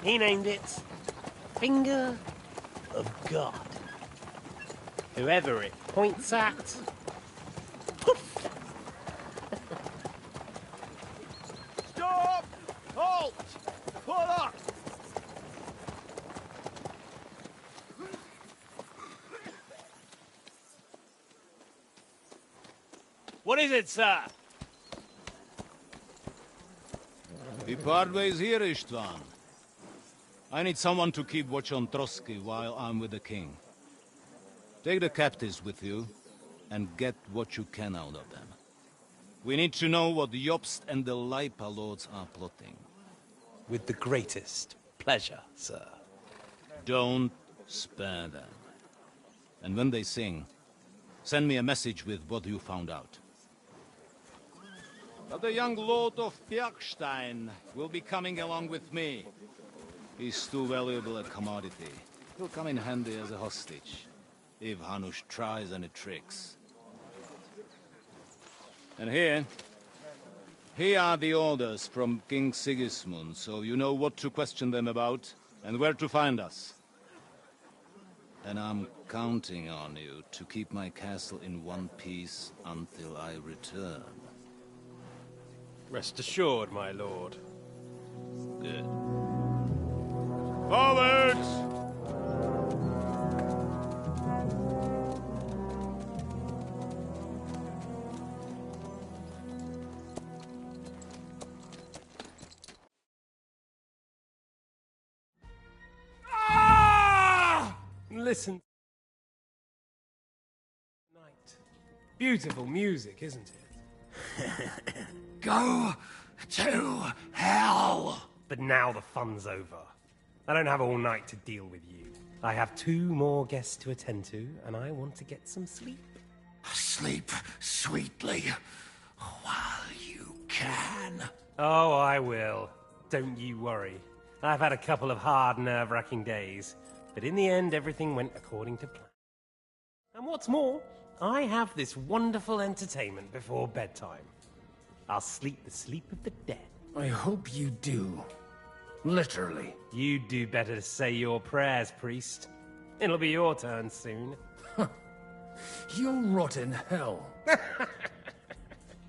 He named it Finger of God. Whoever it points at, poof! Stop! Halt! Pull up! What is it, sir? We part ways here, Istvan. I need someone to keep watch on Trotsky while I'm with the king. Take the captives with you, and get what you can out of them. We need to know what Jobst and the Leipa lords are plotting. With the greatest pleasure, sir. Don't spare them. And when they sing, send me a message with what you found out. But the young lord of Bjergstein will be coming along with me. He's too valuable a commodity. He'll come in handy as a hostage, if Hanush tries any tricks. And here are the orders from King Sigismund, so you know what to question them about, and where to find us. And I'm counting on you to keep my castle in one piece until I return. Rest assured, my lord. Good. Forwards! Listen. Night. Beautiful music, isn't it? Go to hell! But now the fun's over. I don't have all night to deal with you. I have 2 more guests to attend to, and I want to get some sleep. Sleep sweetly while you can. Oh, I will. Don't you worry. I've had a couple of hard, nerve-wracking days, but in the end, everything went according to plan. And what's more, I have this wonderful entertainment before bedtime. I'll sleep the sleep of the dead. I hope you do. Literally. You'd do better to say your prayers, priest. It'll be your turn soon. You'll rot in hell.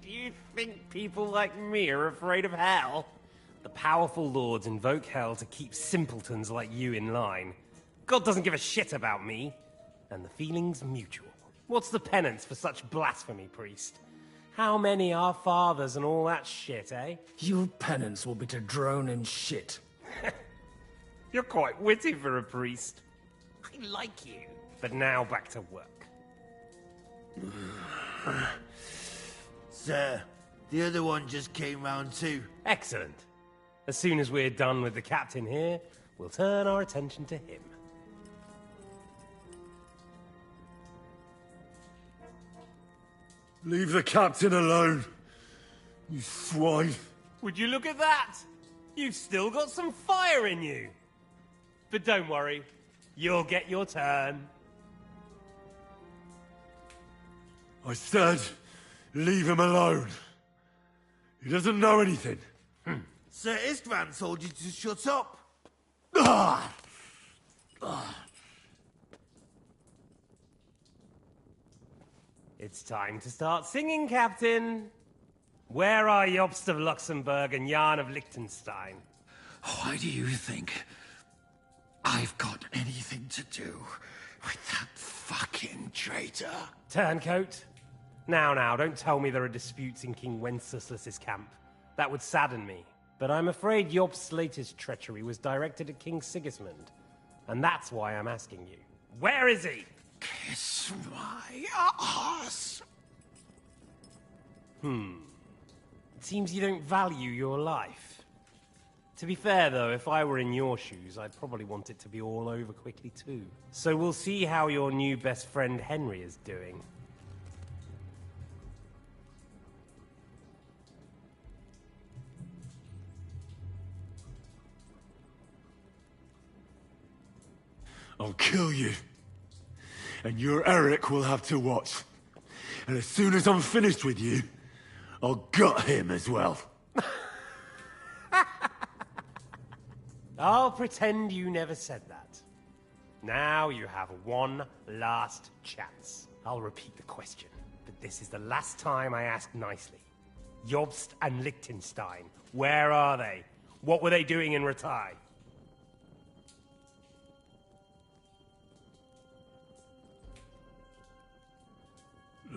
You think people like me are afraid of hell? The powerful lords invoke hell to keep simpletons like you in line. God doesn't give a shit about me. And the feeling's mutual. What's the penance for such blasphemy, priest? How many are fathers and all that shit, eh? Your penance will be to drown in shit. You're quite witty for a priest. I like you. But now back to work. Sir, the other one just came round too. Excellent. As soon as we're done with the captain here, we'll turn our attention to him. Leave the captain alone, you swine. Would you look at that? You've still got some fire in you. But don't worry, you'll get your turn. I said, leave him alone. He doesn't know anything. Sir Istvan told you to shut up. It's time to start singing, Captain. Where are Jobst of Luxembourg and Jan of Liechtenstein? Why do you think I've got anything to do with that fucking traitor? Turncoat. Now, don't tell me there are disputes in King Wenceslas's camp. That would sadden me. But I'm afraid Jobst's latest treachery was directed at King Sigismund. And that's why I'm asking you. Where is he? Kiss my ass. It seems you don't value your life. To be fair, though, if I were in your shoes, I'd probably want it to be all over quickly, too. So we'll see how your new best friend Henry is doing. I'll kill you. And your Eric will have to watch. And as soon as I'm finished with you, I'll gut him as well. I'll pretend you never said that. Now you have one last chance. I'll repeat the question, but this is the last time I ask nicely. Jobst and Liechtenstein, where are they? What were they doing in Ratai?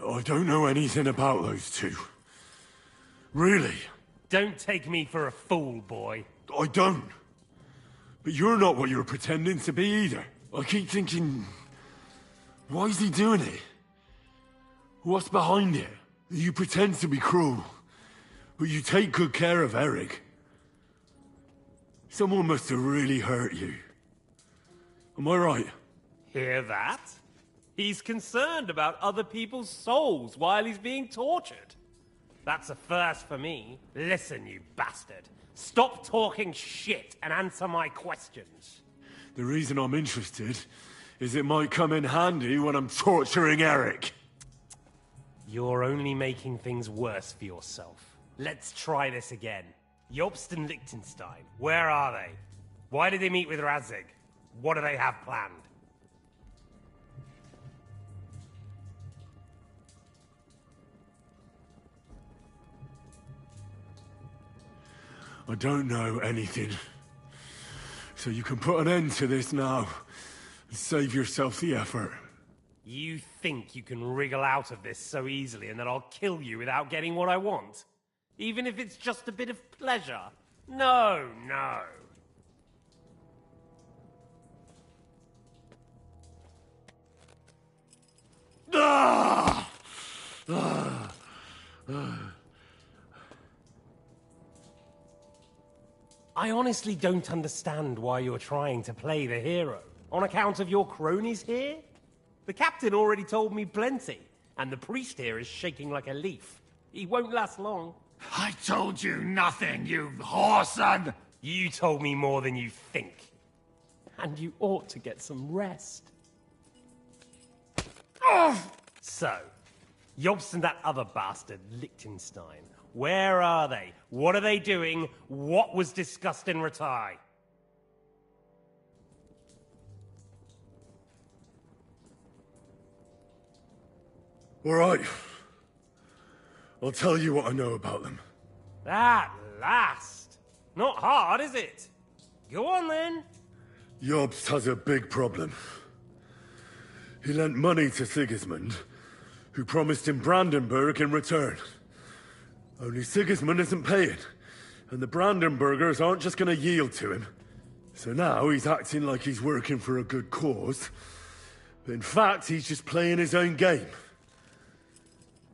I don't know anything about those two. Really? Don't take me for a fool, boy. I don't. But you're not what you're pretending to be either. I keep thinking, why is he doing it? What's behind it? You pretend to be cruel, but you take good care of Eric. Someone must have really hurt you. Am I right? Hear that? He's concerned about other people's souls while he's being tortured. That's a first for me. Listen, you bastard. Stop talking shit and answer my questions. The reason I'm interested is it might come in handy when I'm torturing Eric. You're only making things worse for yourself. Let's try this again. Jobst and Liechtenstein, where are they? Why did they meet with Radzig? What do they have planned? I don't know anything. So you can put an end to this now and save yourself the effort. You think you can wriggle out of this so easily and that I'll kill you without getting what I want? Even if it's just a bit of pleasure? No. I honestly don't understand why you're trying to play the hero. On account of your cronies here? The captain already told me plenty, and the priest here is shaking like a leaf. He won't last long. I told you nothing, you whoreson! You told me more than you think. And you ought to get some rest. So, Jobst and that other bastard, Liechtenstein, where are they? What are they doing? What was discussed in Ratai? All right. I'll tell you what I know about them. At last! Not hard, is it? Go on, then. Jobst has a big problem. He lent money to Sigismund, who promised him Brandenburg in return. Only Sigismund isn't paying, and the Brandenburgers aren't just going to yield to him. So now he's acting like he's working for a good cause, but in fact he's just playing his own game.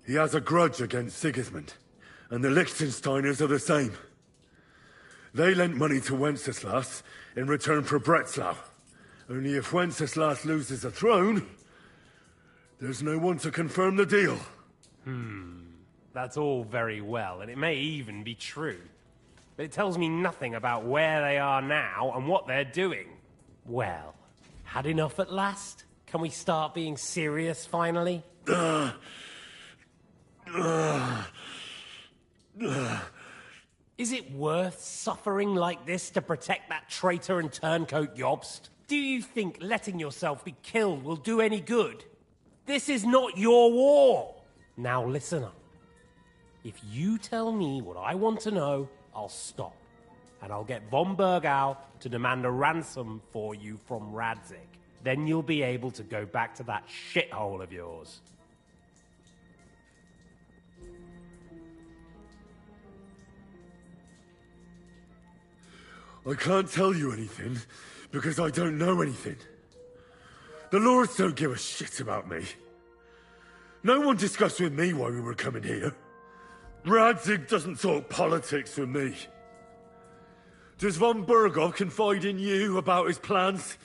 He has a grudge against Sigismund, and the Liechtensteiners are the same. They lent money to Wenceslas in return for Breslau. Only if Wenceslas loses the throne, there's no one to confirm the deal. That's all very well, and it may even be true. But it tells me nothing about where they are now and what they're doing. Well, had enough at last? Can we start being serious finally? Is it worth suffering like this to protect that traitor and turncoat Jobst? Do you think letting yourself be killed will do any good? This is not your war! Now listen up. If you tell me what I want to know, I'll stop. And I'll get von Bergau to demand a ransom for you from Radzig. Then you'll be able to go back to that shithole of yours. I can't tell you anything, because I don't know anything. The Lords don't give a shit about me. No one discussed with me why we were coming here. Radzig doesn't talk politics with me. Does von Bergov confide in you about his plans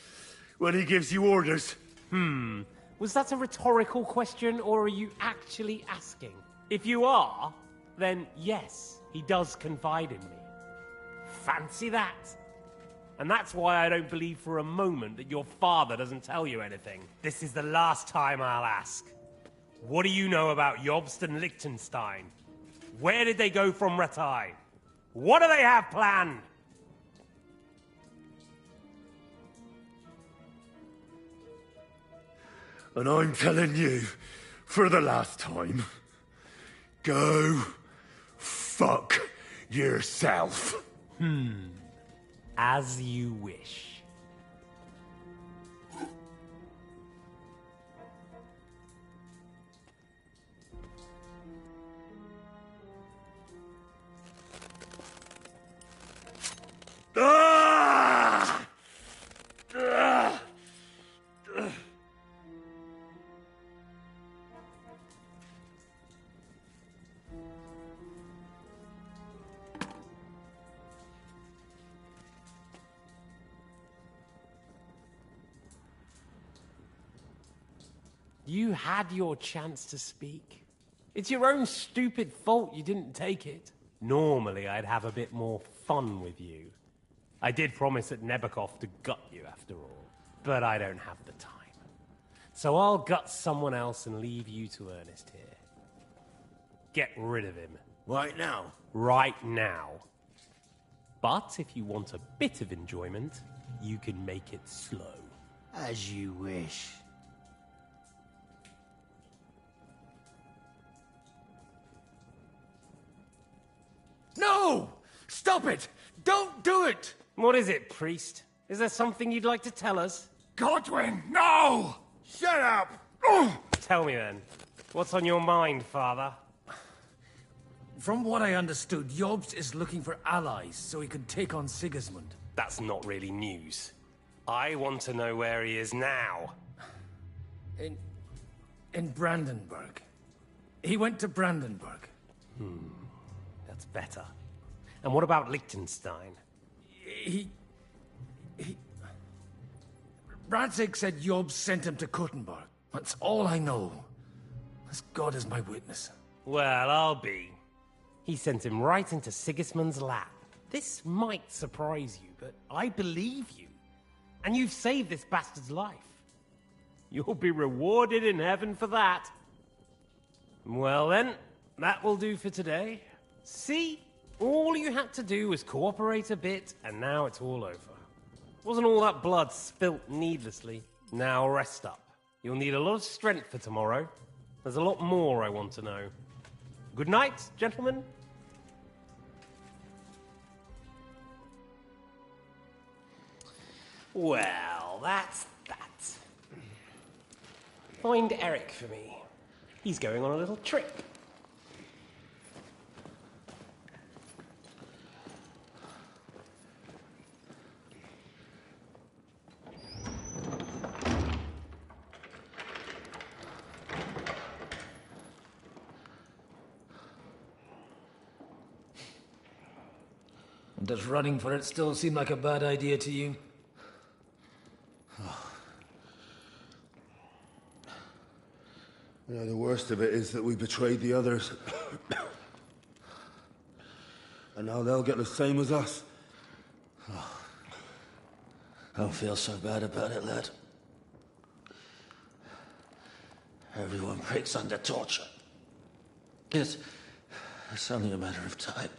when he gives you orders? Was that a rhetorical question, or are you actually asking? If you are, then yes, he does confide in me. Fancy that. And that's why I don't believe for a moment that your father doesn't tell you anything. This is the last time I'll ask. What do you know about Jobst and Liechtenstein? Where did they go from Ratai? What do they have planned? And I'm telling you, for the last time, go fuck yourself. As you wish. Ah! Ah! You had your chance to speak. It's your own stupid fault you didn't take it. Normally, I'd have a bit more fun with you. I did promise at Nebakov to gut you after all, but I don't have the time. So I'll gut someone else and leave you to Ernest here. Get rid of him. Right now? Right now. But if you want a bit of enjoyment, you can make it slow. As you wish. No! Stop it! Don't do it! What is it, priest? Is there something you'd like to tell us? Godwin, no! Shut up! Tell me then. What's on your mind, father? From what I understood, Jobst is looking for allies so he can take on Sigismund. That's not really news. I want to know where he is now. In Brandenburg. He went to Brandenburg. That's better. And what about Liechtenstein? Radzig said Job sent him to Kuttenberg. That's all I know. As God is my witness. Well, I'll be. He sent him right into Sigismund's lap. This might surprise you, but I believe you. And you've saved this bastard's life. You'll be rewarded in heaven for that. Well then, that will do for today. See? All you had to do was cooperate a bit, and now it's all over. Wasn't all that blood spilt needlessly. Now rest up. You'll need a lot of strength for tomorrow. There's a lot more I want to know. Good night, gentlemen. Well, that's that. Find Eric for me. He's going on a little trip. Does running for it still seem like a bad idea to you? You know, the worst of it is that we betrayed the others. And now they'll get the same as us. Don't feel so bad about it, lad. Everyone breaks under torture. It's only a matter of time.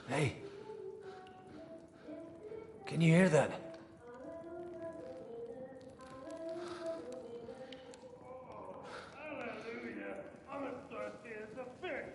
Hey. Can you hear that? Hallelujah. I'm as thirsty as a fish.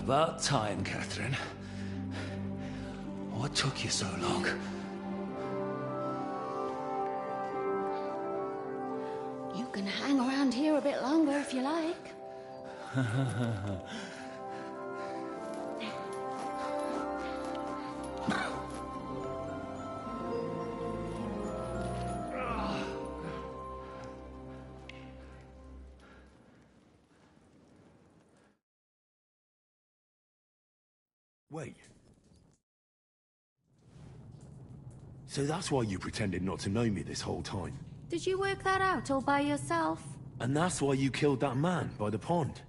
About time, Catherine. What took you so long? You can hang around here a bit longer if you like. Wait. So that's why you pretended not to know me this whole time? Did you work that out all by yourself? And that's why you killed that man by the pond?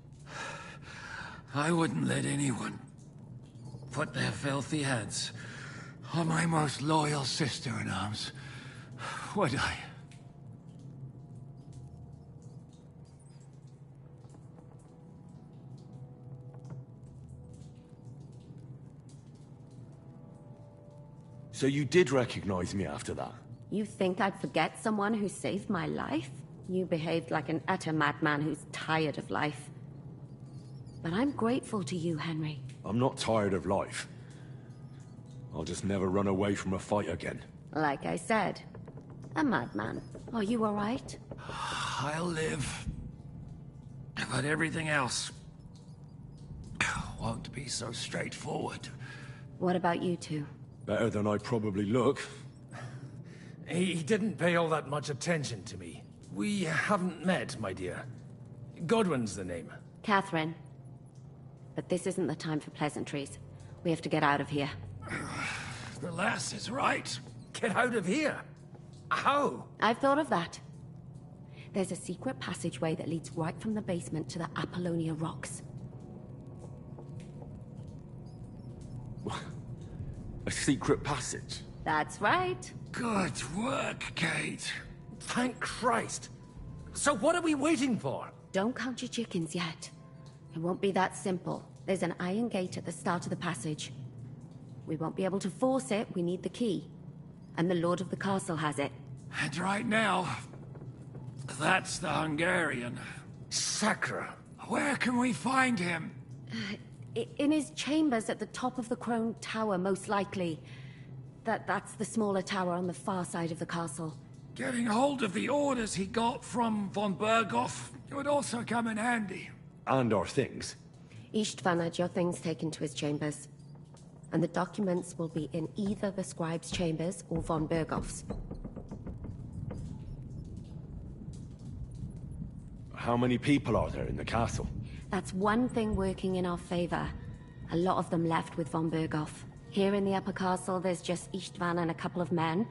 I wouldn't let anyone put their filthy hands on my most loyal sister-in-arms, would I? So you did recognize me after that? You think I'd forget someone who saved my life? You behaved like an utter madman who's tired of life. But I'm grateful to you, Henry. I'm not tired of life. I'll just never run away from a fight again. Like I said, a madman. Are you all right? I'll live. But everything else won't be so straightforward. What about you two? Better than I probably look. He didn't pay all that much attention to me. We haven't met, my dear. Godwin's the name. Catherine. But this isn't the time for pleasantries. We have to get out of here. The lass is right. Get out of here? How? I've thought of that. There's a secret passageway that leads right from the basement to the Apollonia Rocks. A secret passage? That's right. Good work, Kate. Thank Christ. So what are we waiting for? Don't count your chickens yet. It won't be that simple. There's an iron gate at the start of the passage. We won't be able to force it, we need the key. and the lord of the castle has it. And right now, that's the Hungarian. Sacra. Where can we find him? In his chambers at the top of the Crone Tower, most likely. That's the smaller tower on the far side of the castle. Getting hold of the orders he got from von Berghoff would also come in handy. And our things. Istvan had your things taken to his chambers. And the documents will be in either the scribe's chambers or von Berghoff's. How many people are there in the castle? That's one thing working in our favor. A lot of them left with von Berghoff. Here in the upper castle, there's just Istvan and a couple of men.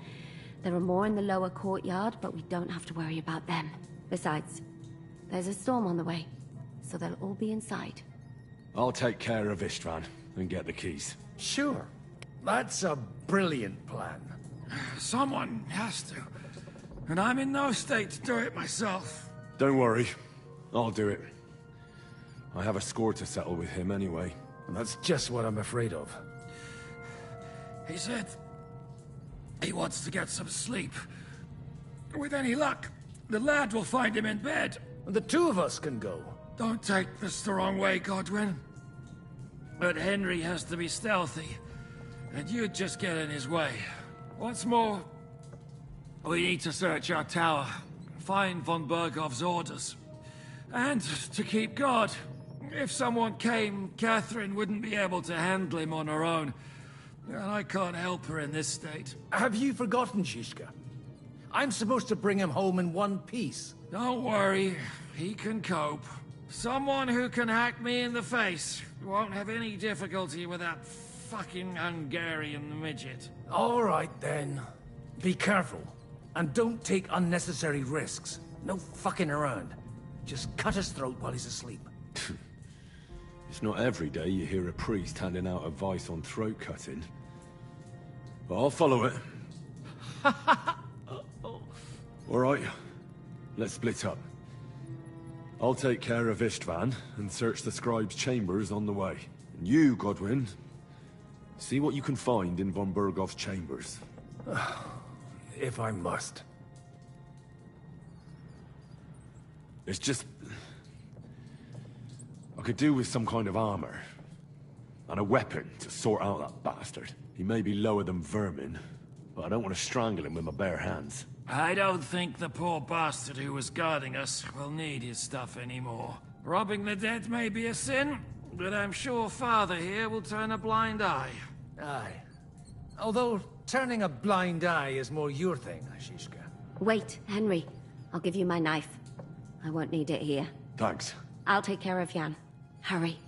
There are more in the lower courtyard, but we don't have to worry about them. Besides, there's a storm on the way, so they'll all be inside. I'll take care of Istvan and get the keys. Sure. That's a brilliant plan. Someone has to. And I'm in no state to do it myself. Don't worry. I'll do it. I have a score to settle with him anyway. And that's just what I'm afraid of. He said he wants to get some sleep. With any luck, the lad will find him in bed. The two of us can go. Don't take this the wrong way, Godwin. But Henry has to be stealthy, and you'd just get in his way. What's more, we need to search our tower, find von Berghoff's orders, and to keep guard. If someone came, Catherine wouldn't be able to handle him on her own. And I can't help her in this state. Have you forgotten, Zizka? I'm supposed to bring him home in one piece. Don't worry, he can cope. Someone who can hack me in the face won't have any difficulty with that fucking Hungarian midget. All right, then. Be careful. And don't take unnecessary risks. No fucking around. Just cut his throat while he's asleep. It's not every day you hear a priest handing out advice on throat cutting. But I'll follow it. All right, let's split up. I'll take care of Istvan and search the scribe's chambers on the way. And you, Godwin, see what you can find in von Berghoff's chambers. If I must. It's just... I could do with some kind of armor. And a weapon to sort out that bastard. He may be lower than vermin, but I don't want to strangle him with my bare hands. I don't think the poor bastard who was guarding us will need his stuff anymore. Robbing the dead may be a sin, but I'm sure Father here will turn a blind eye. Aye. Although, turning a blind eye is more your thing, Zizka. Wait, Henry. I'll give you my knife. I won't need it here. Thanks. I'll take care of Jan. Hurry.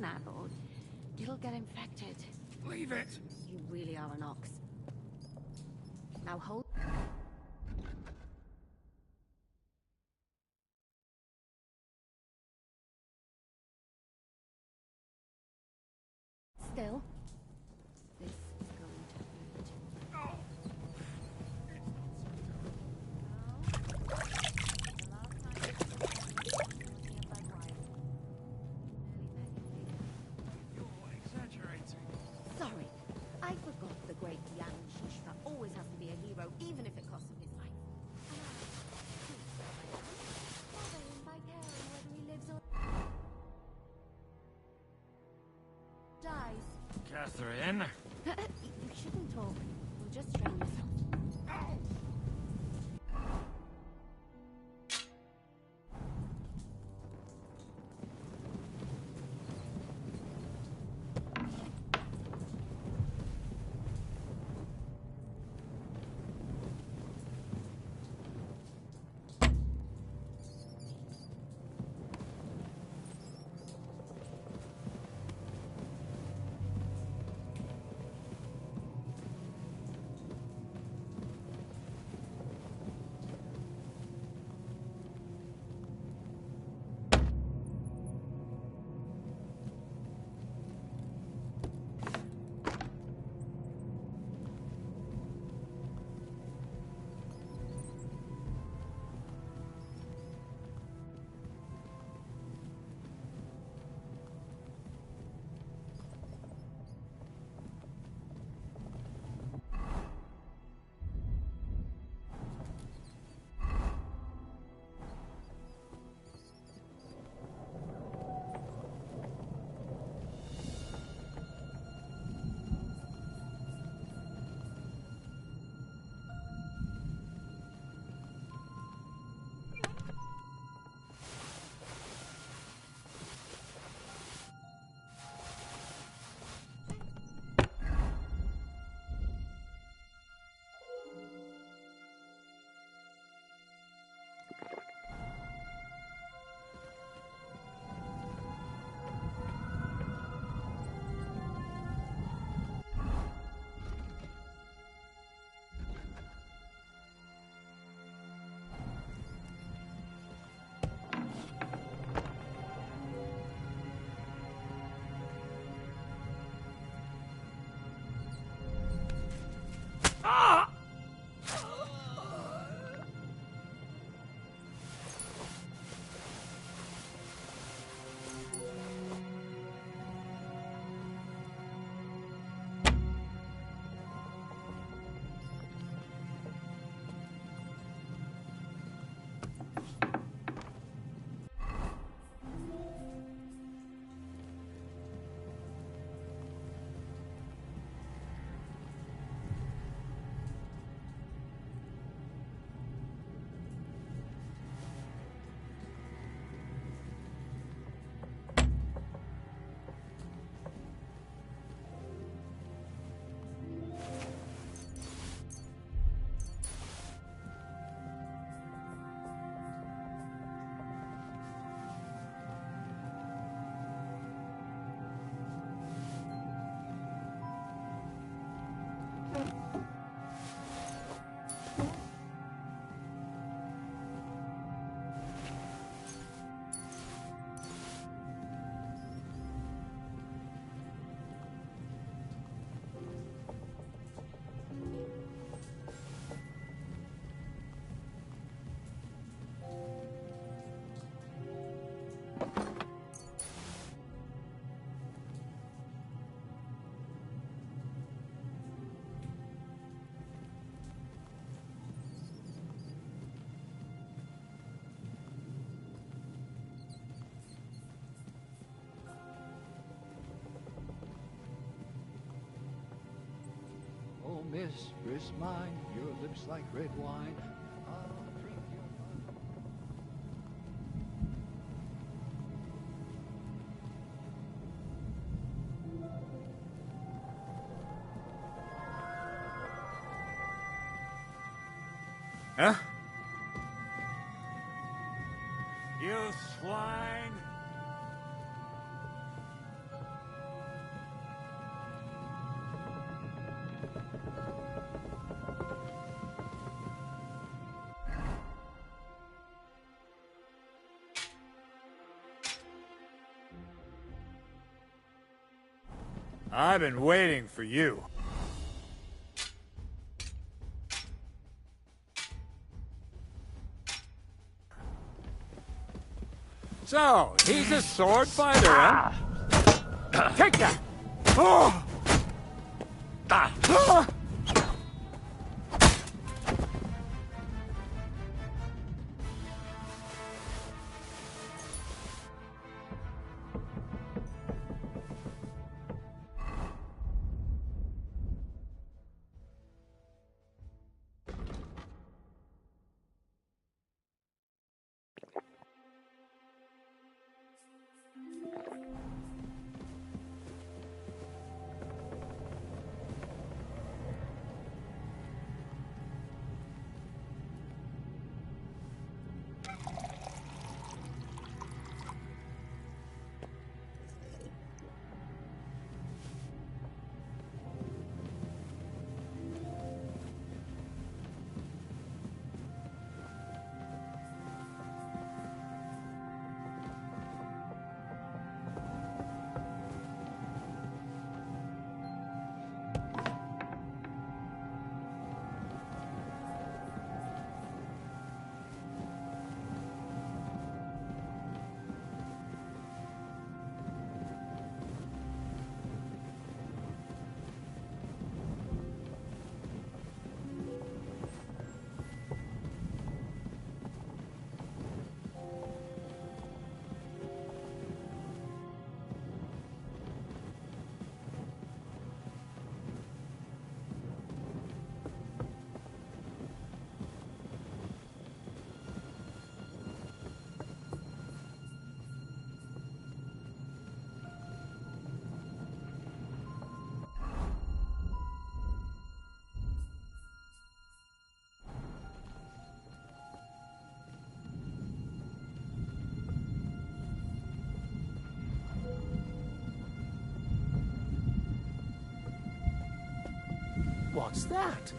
there, Lord. It'll get infected. Leave it. You really are an ox. Now hold... Still. This is going to hurt. Sorry, I forgot the great young Shishka always has to be a hero, even if it costs him his life. And by caring whether he lives or dies. Catherine. You shouldn't talk. You'll just strain yourself. Oh, mistress mine, your lips like red wine. I'll drink your Huh? You swine! I've been waiting for you. So, he's a sword fighter, huh? Take that! Oh! What's that?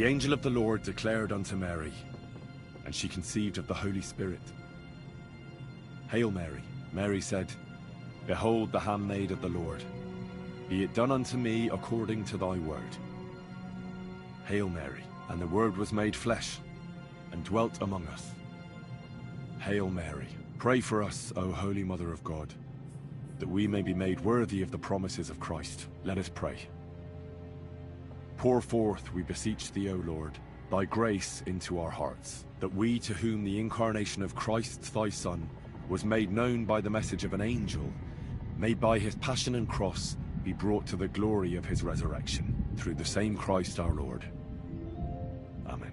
the angel of the Lord declared unto Mary, and she conceived of the Holy Spirit. Hail Mary, Mary said, Behold the handmaid of the Lord. Be it done unto me according to thy word. Hail Mary, and the Word was made flesh, and dwelt among us. Hail Mary, pray for us, O Holy Mother of God, that we may be made worthy of the promises of Christ. Let us pray. Pour forth, we beseech thee, O Lord, thy grace into our hearts, that we, to whom the incarnation of Christ thy Son was made known by the message of an angel, may by his passion and cross be brought to the glory of his resurrection, through the same Christ our Lord. Amen.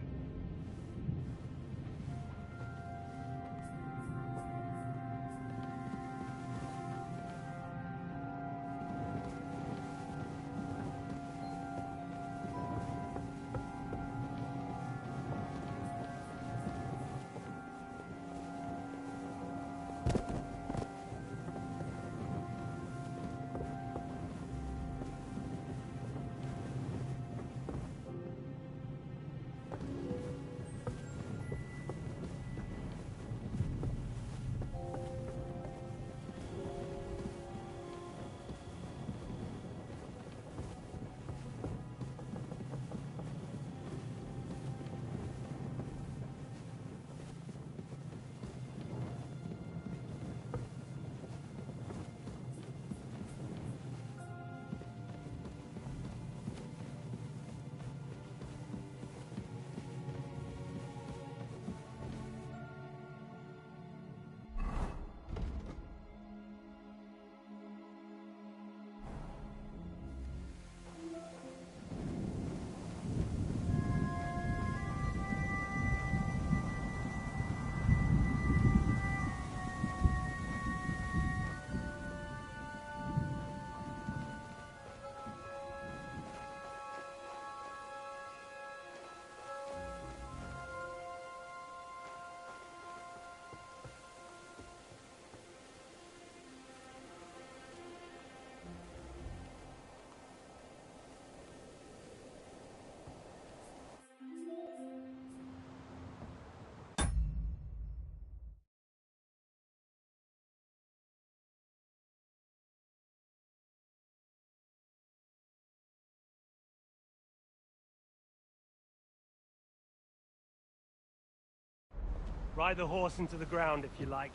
Ride the horse into the ground if you like.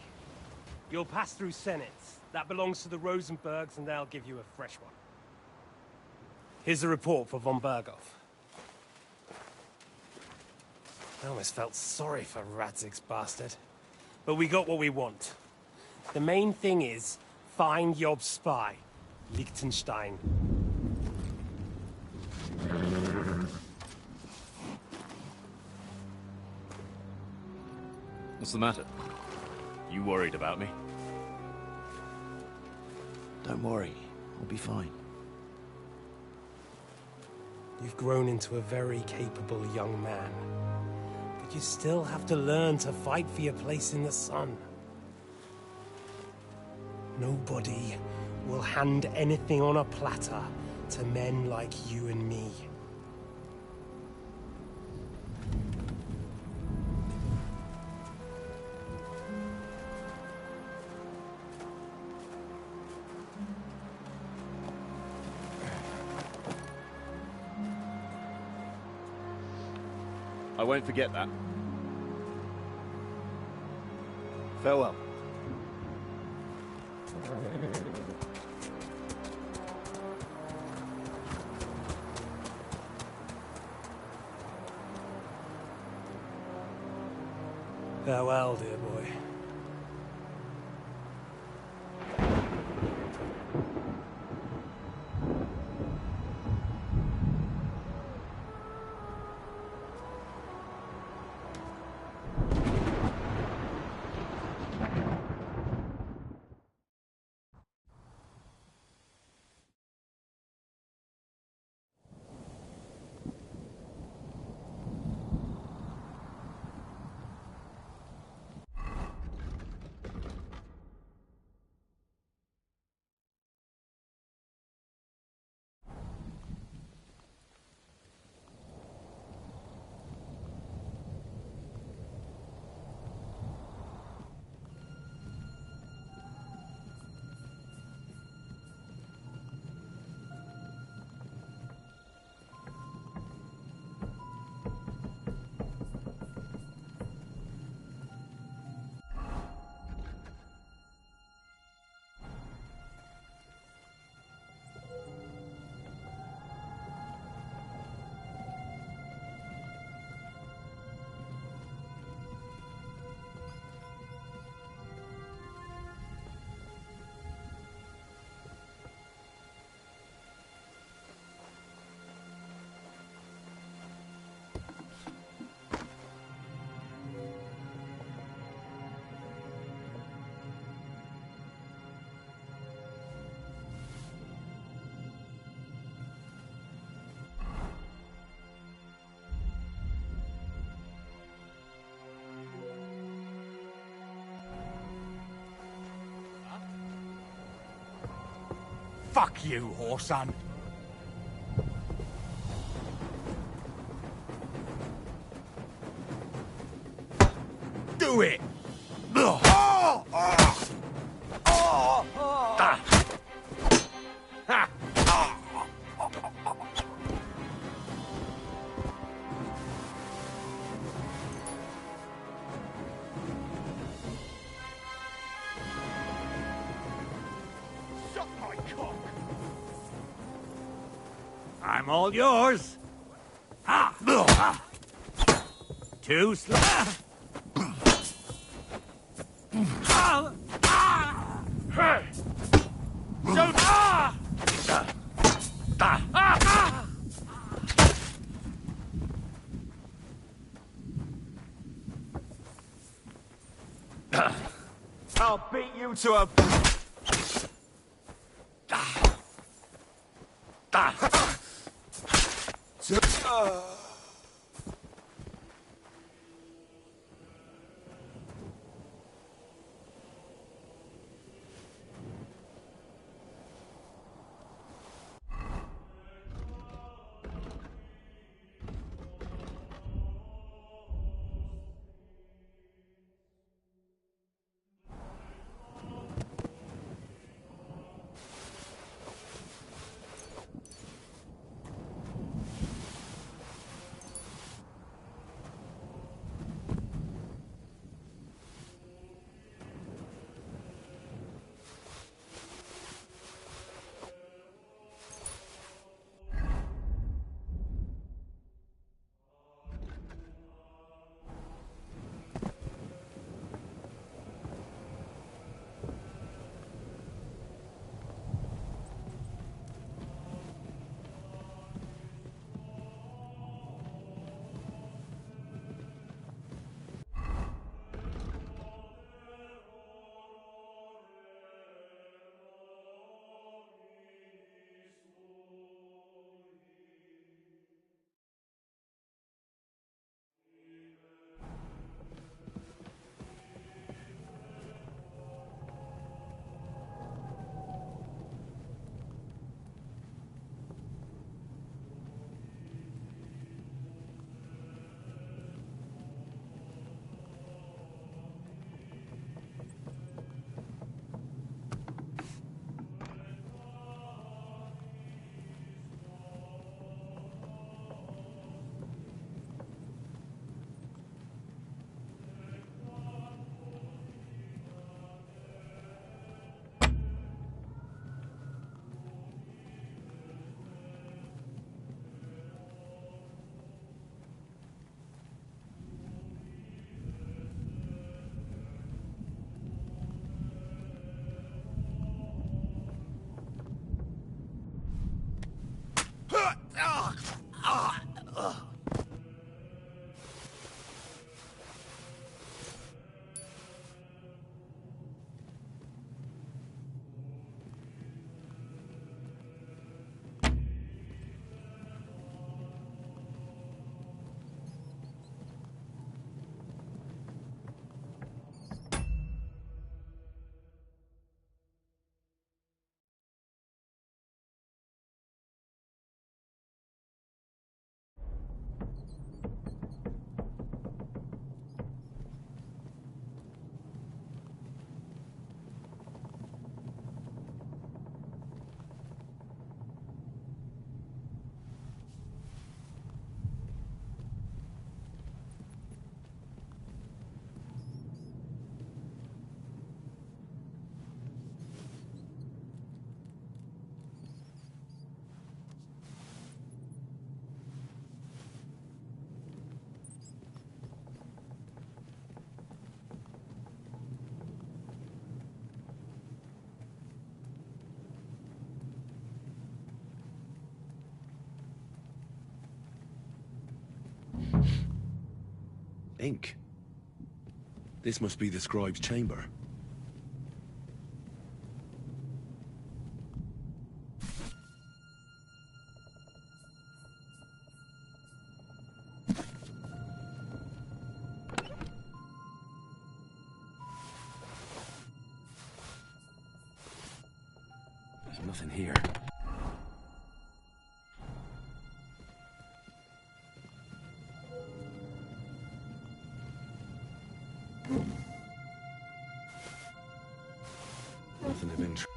You'll pass through Senates. That belongs to the Rosenbergs, and they'll give you a fresh one. Here's a report for von Berghoff. I almost felt sorry for Radzig's bastard. But we got what we want. The main thing is, find Job's spy, Liechtenstein. What's the matter? You worried about me? Don't worry, I'll be fine. You've grown into a very capable young man. But you still have to learn to fight for your place in the sun. Nobody will hand anything on a platter to men like you and me. I won't forget that. Farewell. Farewell, dear boy. Fuck you, whoreson. Do it! Suck my cock! I'm all yours. Ha! Too slow. Hey! So I'll beat you to a... Ink. This must be the scribe's chamber. There's Nothing here. Nothing of interest.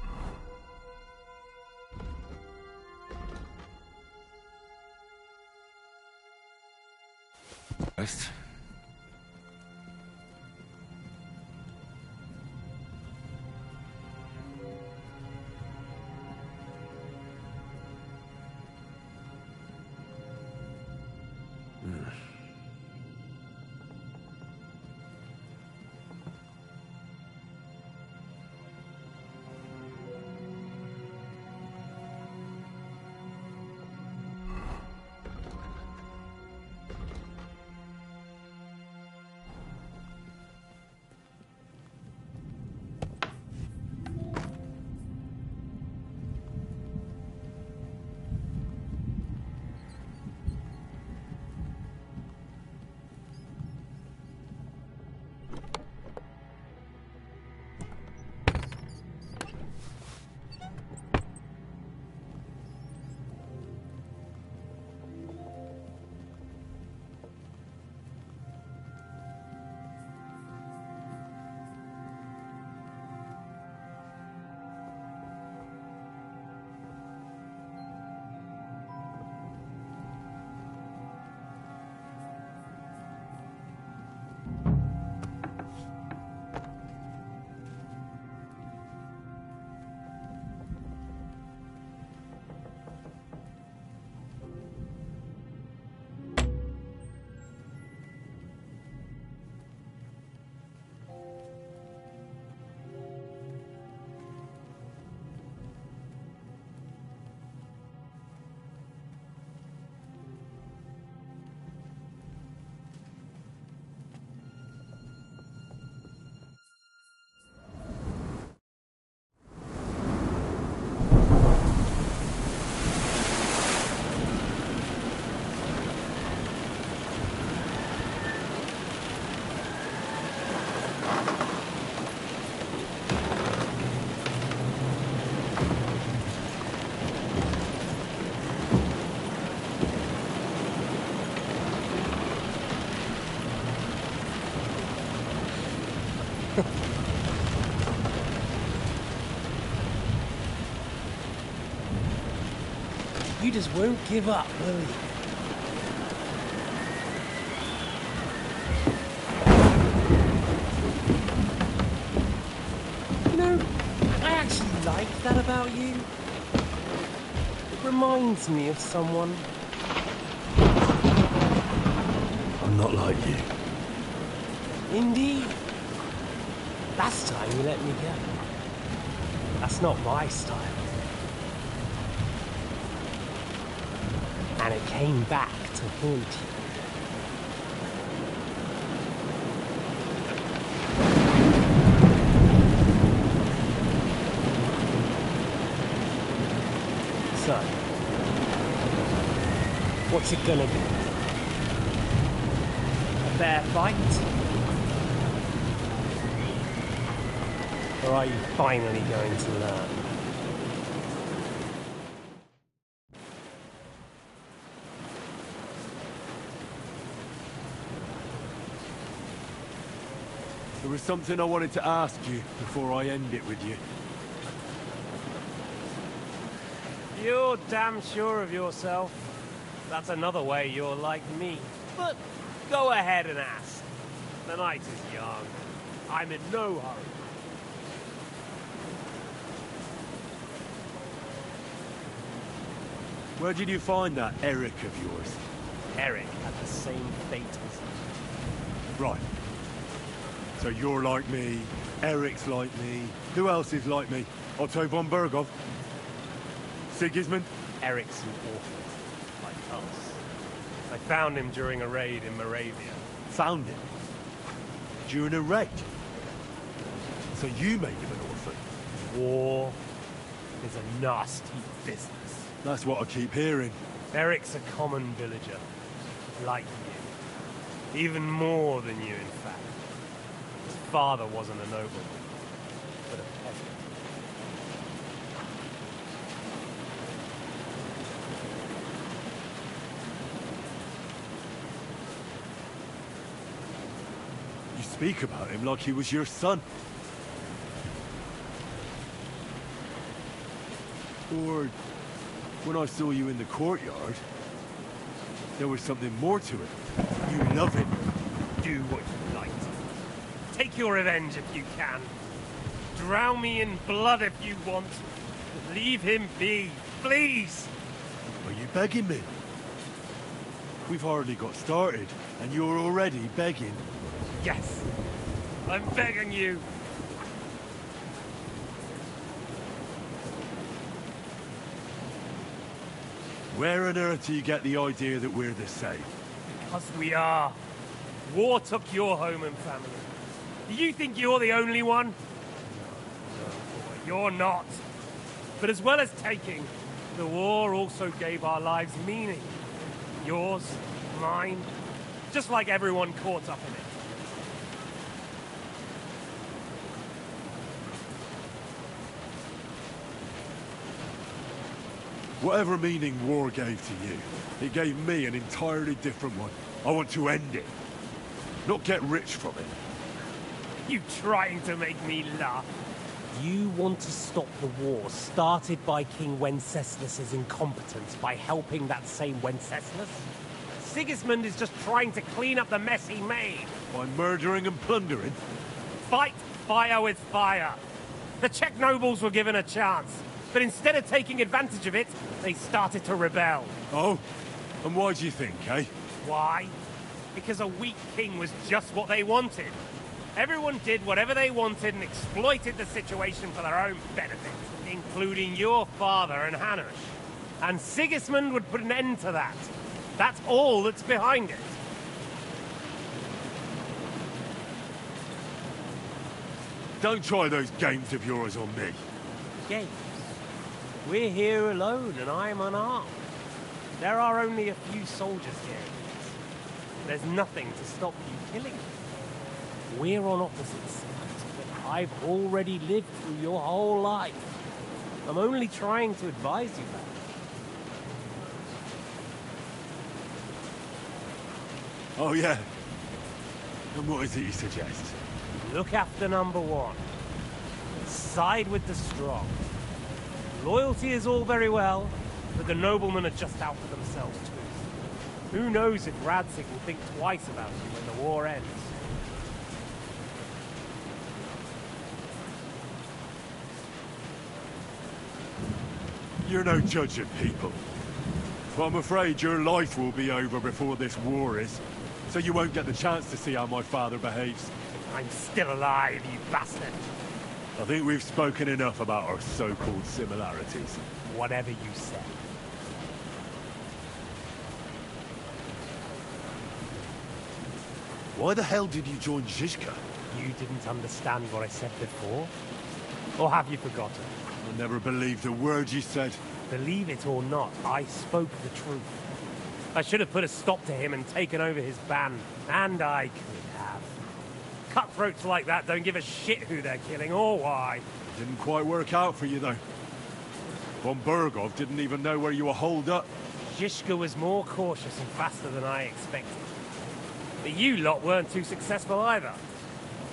You just won't give up, will you? You know, I actually like that about you. It reminds me of someone. I'm not like you. Indeed. Last time you let me go. That's not my style. And it came back to haunt you. So, what's it gonna be? A fair fight? Or are you finally going to learn? There was something I wanted to ask you before I end it with you. You're damn sure of yourself. That's another way you're like me. But go ahead and ask. The night is young. I'm in no hurry. Where did you find that Eric of yours? Eric had the same fate as you. Right. So you're like me, Eric's like me. Who else is like me? Otto von Berghoff? Sigismund? Eric's an orphan, like us. I found him during a raid in Moravia. Found him? During a raid? So you made him an orphan? War is a nasty business. That's what I keep hearing. Eric's a common villager, like you. Even more than you, in fact. His father wasn't a nobleman, but a peasant. speak about him like he was your son. Or when I saw you in the courtyard, there was something more to it. You love him. Do what you like. Take your revenge if you can. Drown me in blood if you want. Leave him be, please. Are you begging me? We've hardly got started, and you're already begging. Yes, I'm begging you. Where on earth do you get the idea that we're the same? Because we are. War took your home and family. Do you think you're the only one? No, boy, you're not. But as well as taking, the war also gave our lives meaning. Yours, mine, just like everyone caught up in it. Whatever meaning war gave to you, it gave me an entirely different one. I want to end it, not get rich from it. You trying to make me laugh? You want to stop the war started by King Wenceslas's incompetence by helping that same Wenceslas? Sigismund is just trying to clean up the mess he made. By murdering and plundering? Fight fire with fire. The Czech nobles were given a chance, but instead of taking advantage of it, they started to rebel. Oh? And why do you think, eh? Why? Because a weak king was just what they wanted. Everyone did whatever they wanted and exploited the situation for their own benefit, including your father and Hanush. And Sigismund would put an end to that. That's all that's behind it. Don't try those games of yours on me. Games? We're here alone and I'm unarmed. There are only a few soldiers here. There's nothing to stop you killing me. We're on opposite sides, but I've already lived through your whole life. I'm only trying to advise you back. Oh, yeah? And what is it you suggest? Look after number one. Side with the strong. Loyalty is all very well, but the noblemen are just out for themselves too. Who knows if Radzig will think twice about you when the war ends. You're no judge of people. But I'm afraid your life will be over before this war is, so you won't get the chance to see how my father behaves. I'm still alive, you bastard. I think we've spoken enough about our so-called similarities. Whatever you say. Why the hell did you join Zizka? You didn't understand what I said before? Or have you forgotten? I never believed a word you said. Believe it or not, I spoke the truth. I should have put a stop to him and taken over his band. And I could have. Cutthroats like that don't give a shit who they're killing or why. It didn't quite work out for you, though. Von Bergov didn't even know where you were holed up. Zizka was more cautious and faster than I expected. But you lot weren't too successful either.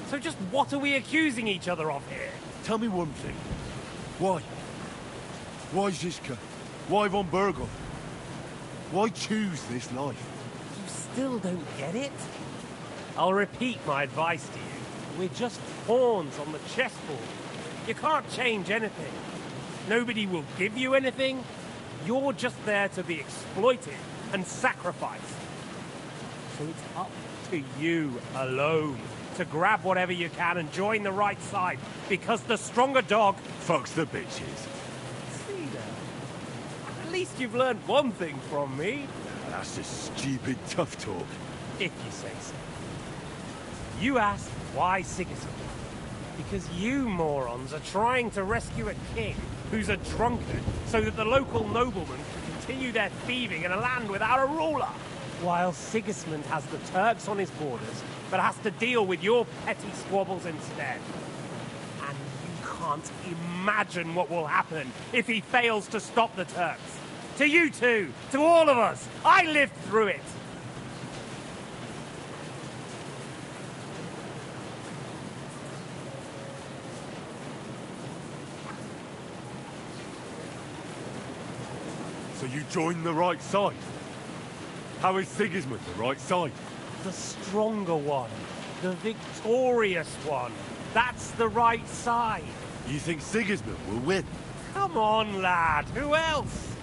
So just what are we accusing each other of here? Tell me one thing. Why? Why Zizka? Why Von Bergov? Why choose this life? You still don't get it? I'll repeat my advice to you. We're just pawns on the chessboard. You can't change anything. Nobody will give you anything. You're just there to be exploited and sacrificed. So it's up to you alone to grab whatever you can and join the right side, because the stronger dog fucks the bitches. See now. At least you've learned one thing from me. That's just stupid tough talk. If you say so. You asked why Sigismund? Because you morons are trying to rescue a king who's a drunkard so that the local noblemen can continue their thieving in a land without a ruler. While Sigismund has the Turks on his borders, but has to deal with your petty squabbles instead. And you can't imagine what will happen if he fails to stop the Turks. To you two, to all of us, I lived through it. So you joined the right side? How is Sigismund the right side? The stronger one. The victorious one. That's the right side. You think Sigismund will win? Come on, lad. Who else?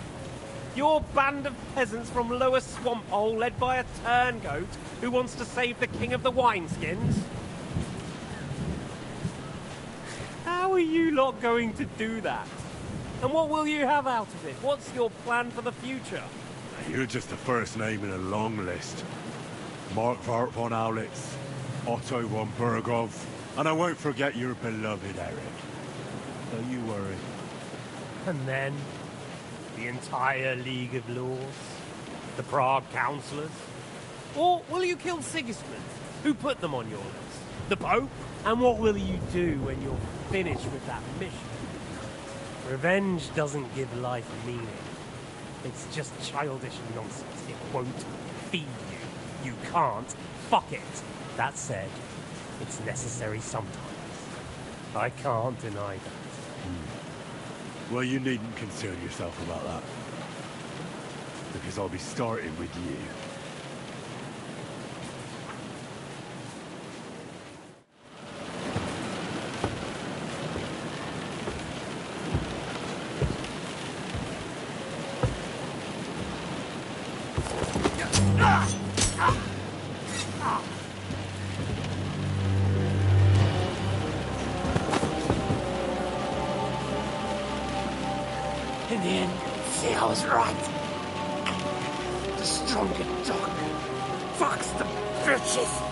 Your band of peasants from Lower Swamp Hole led by a turngoat who wants to save the king of the wineskins? How are you lot going to do that? And what will you have out of it? What's your plan for the future? You're just the first name in a long list. Mark Vart von Aulitz, Otto von Burgov, and I won't forget your beloved Eric. Don't you worry. And then, the entire League of Lords? The Prague Councillors? Or will you kill Sigismund, who put them on your list? The Pope? And what will you do when you're finished with that mission? Revenge doesn't give life meaning. It's just childish nonsense. It won't feed you. You can't fuck it. That said, it's necessary sometimes. I can't deny that. Well, you needn't concern yourself about that. Because I'll be starting with you. In the end, see, I was right. The stronger dog fucks the bitches.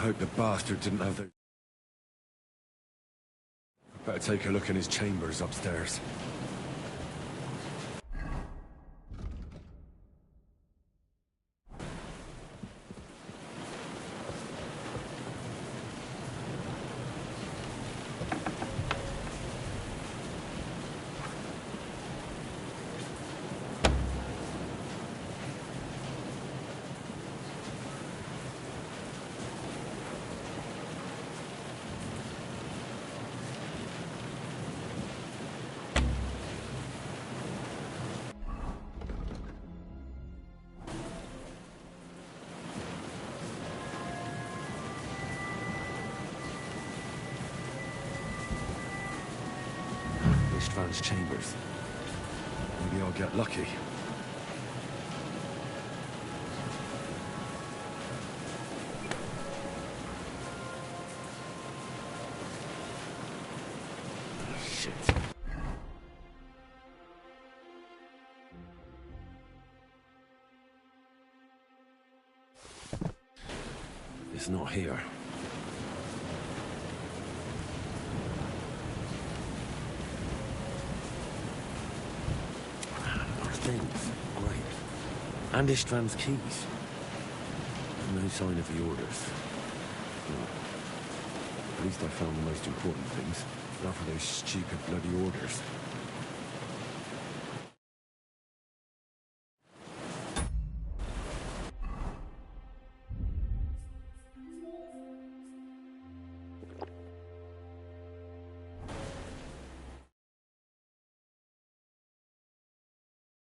hope the bastard didn't have the... Better take a look in his chambers upstairs. Istvan's chambers. Maybe I'll get lucky. Shit. It's not here. Things. Great. And Istvan's keys. No sign of the orders. Well, at least I found the most important things. Not for those stupid bloody orders.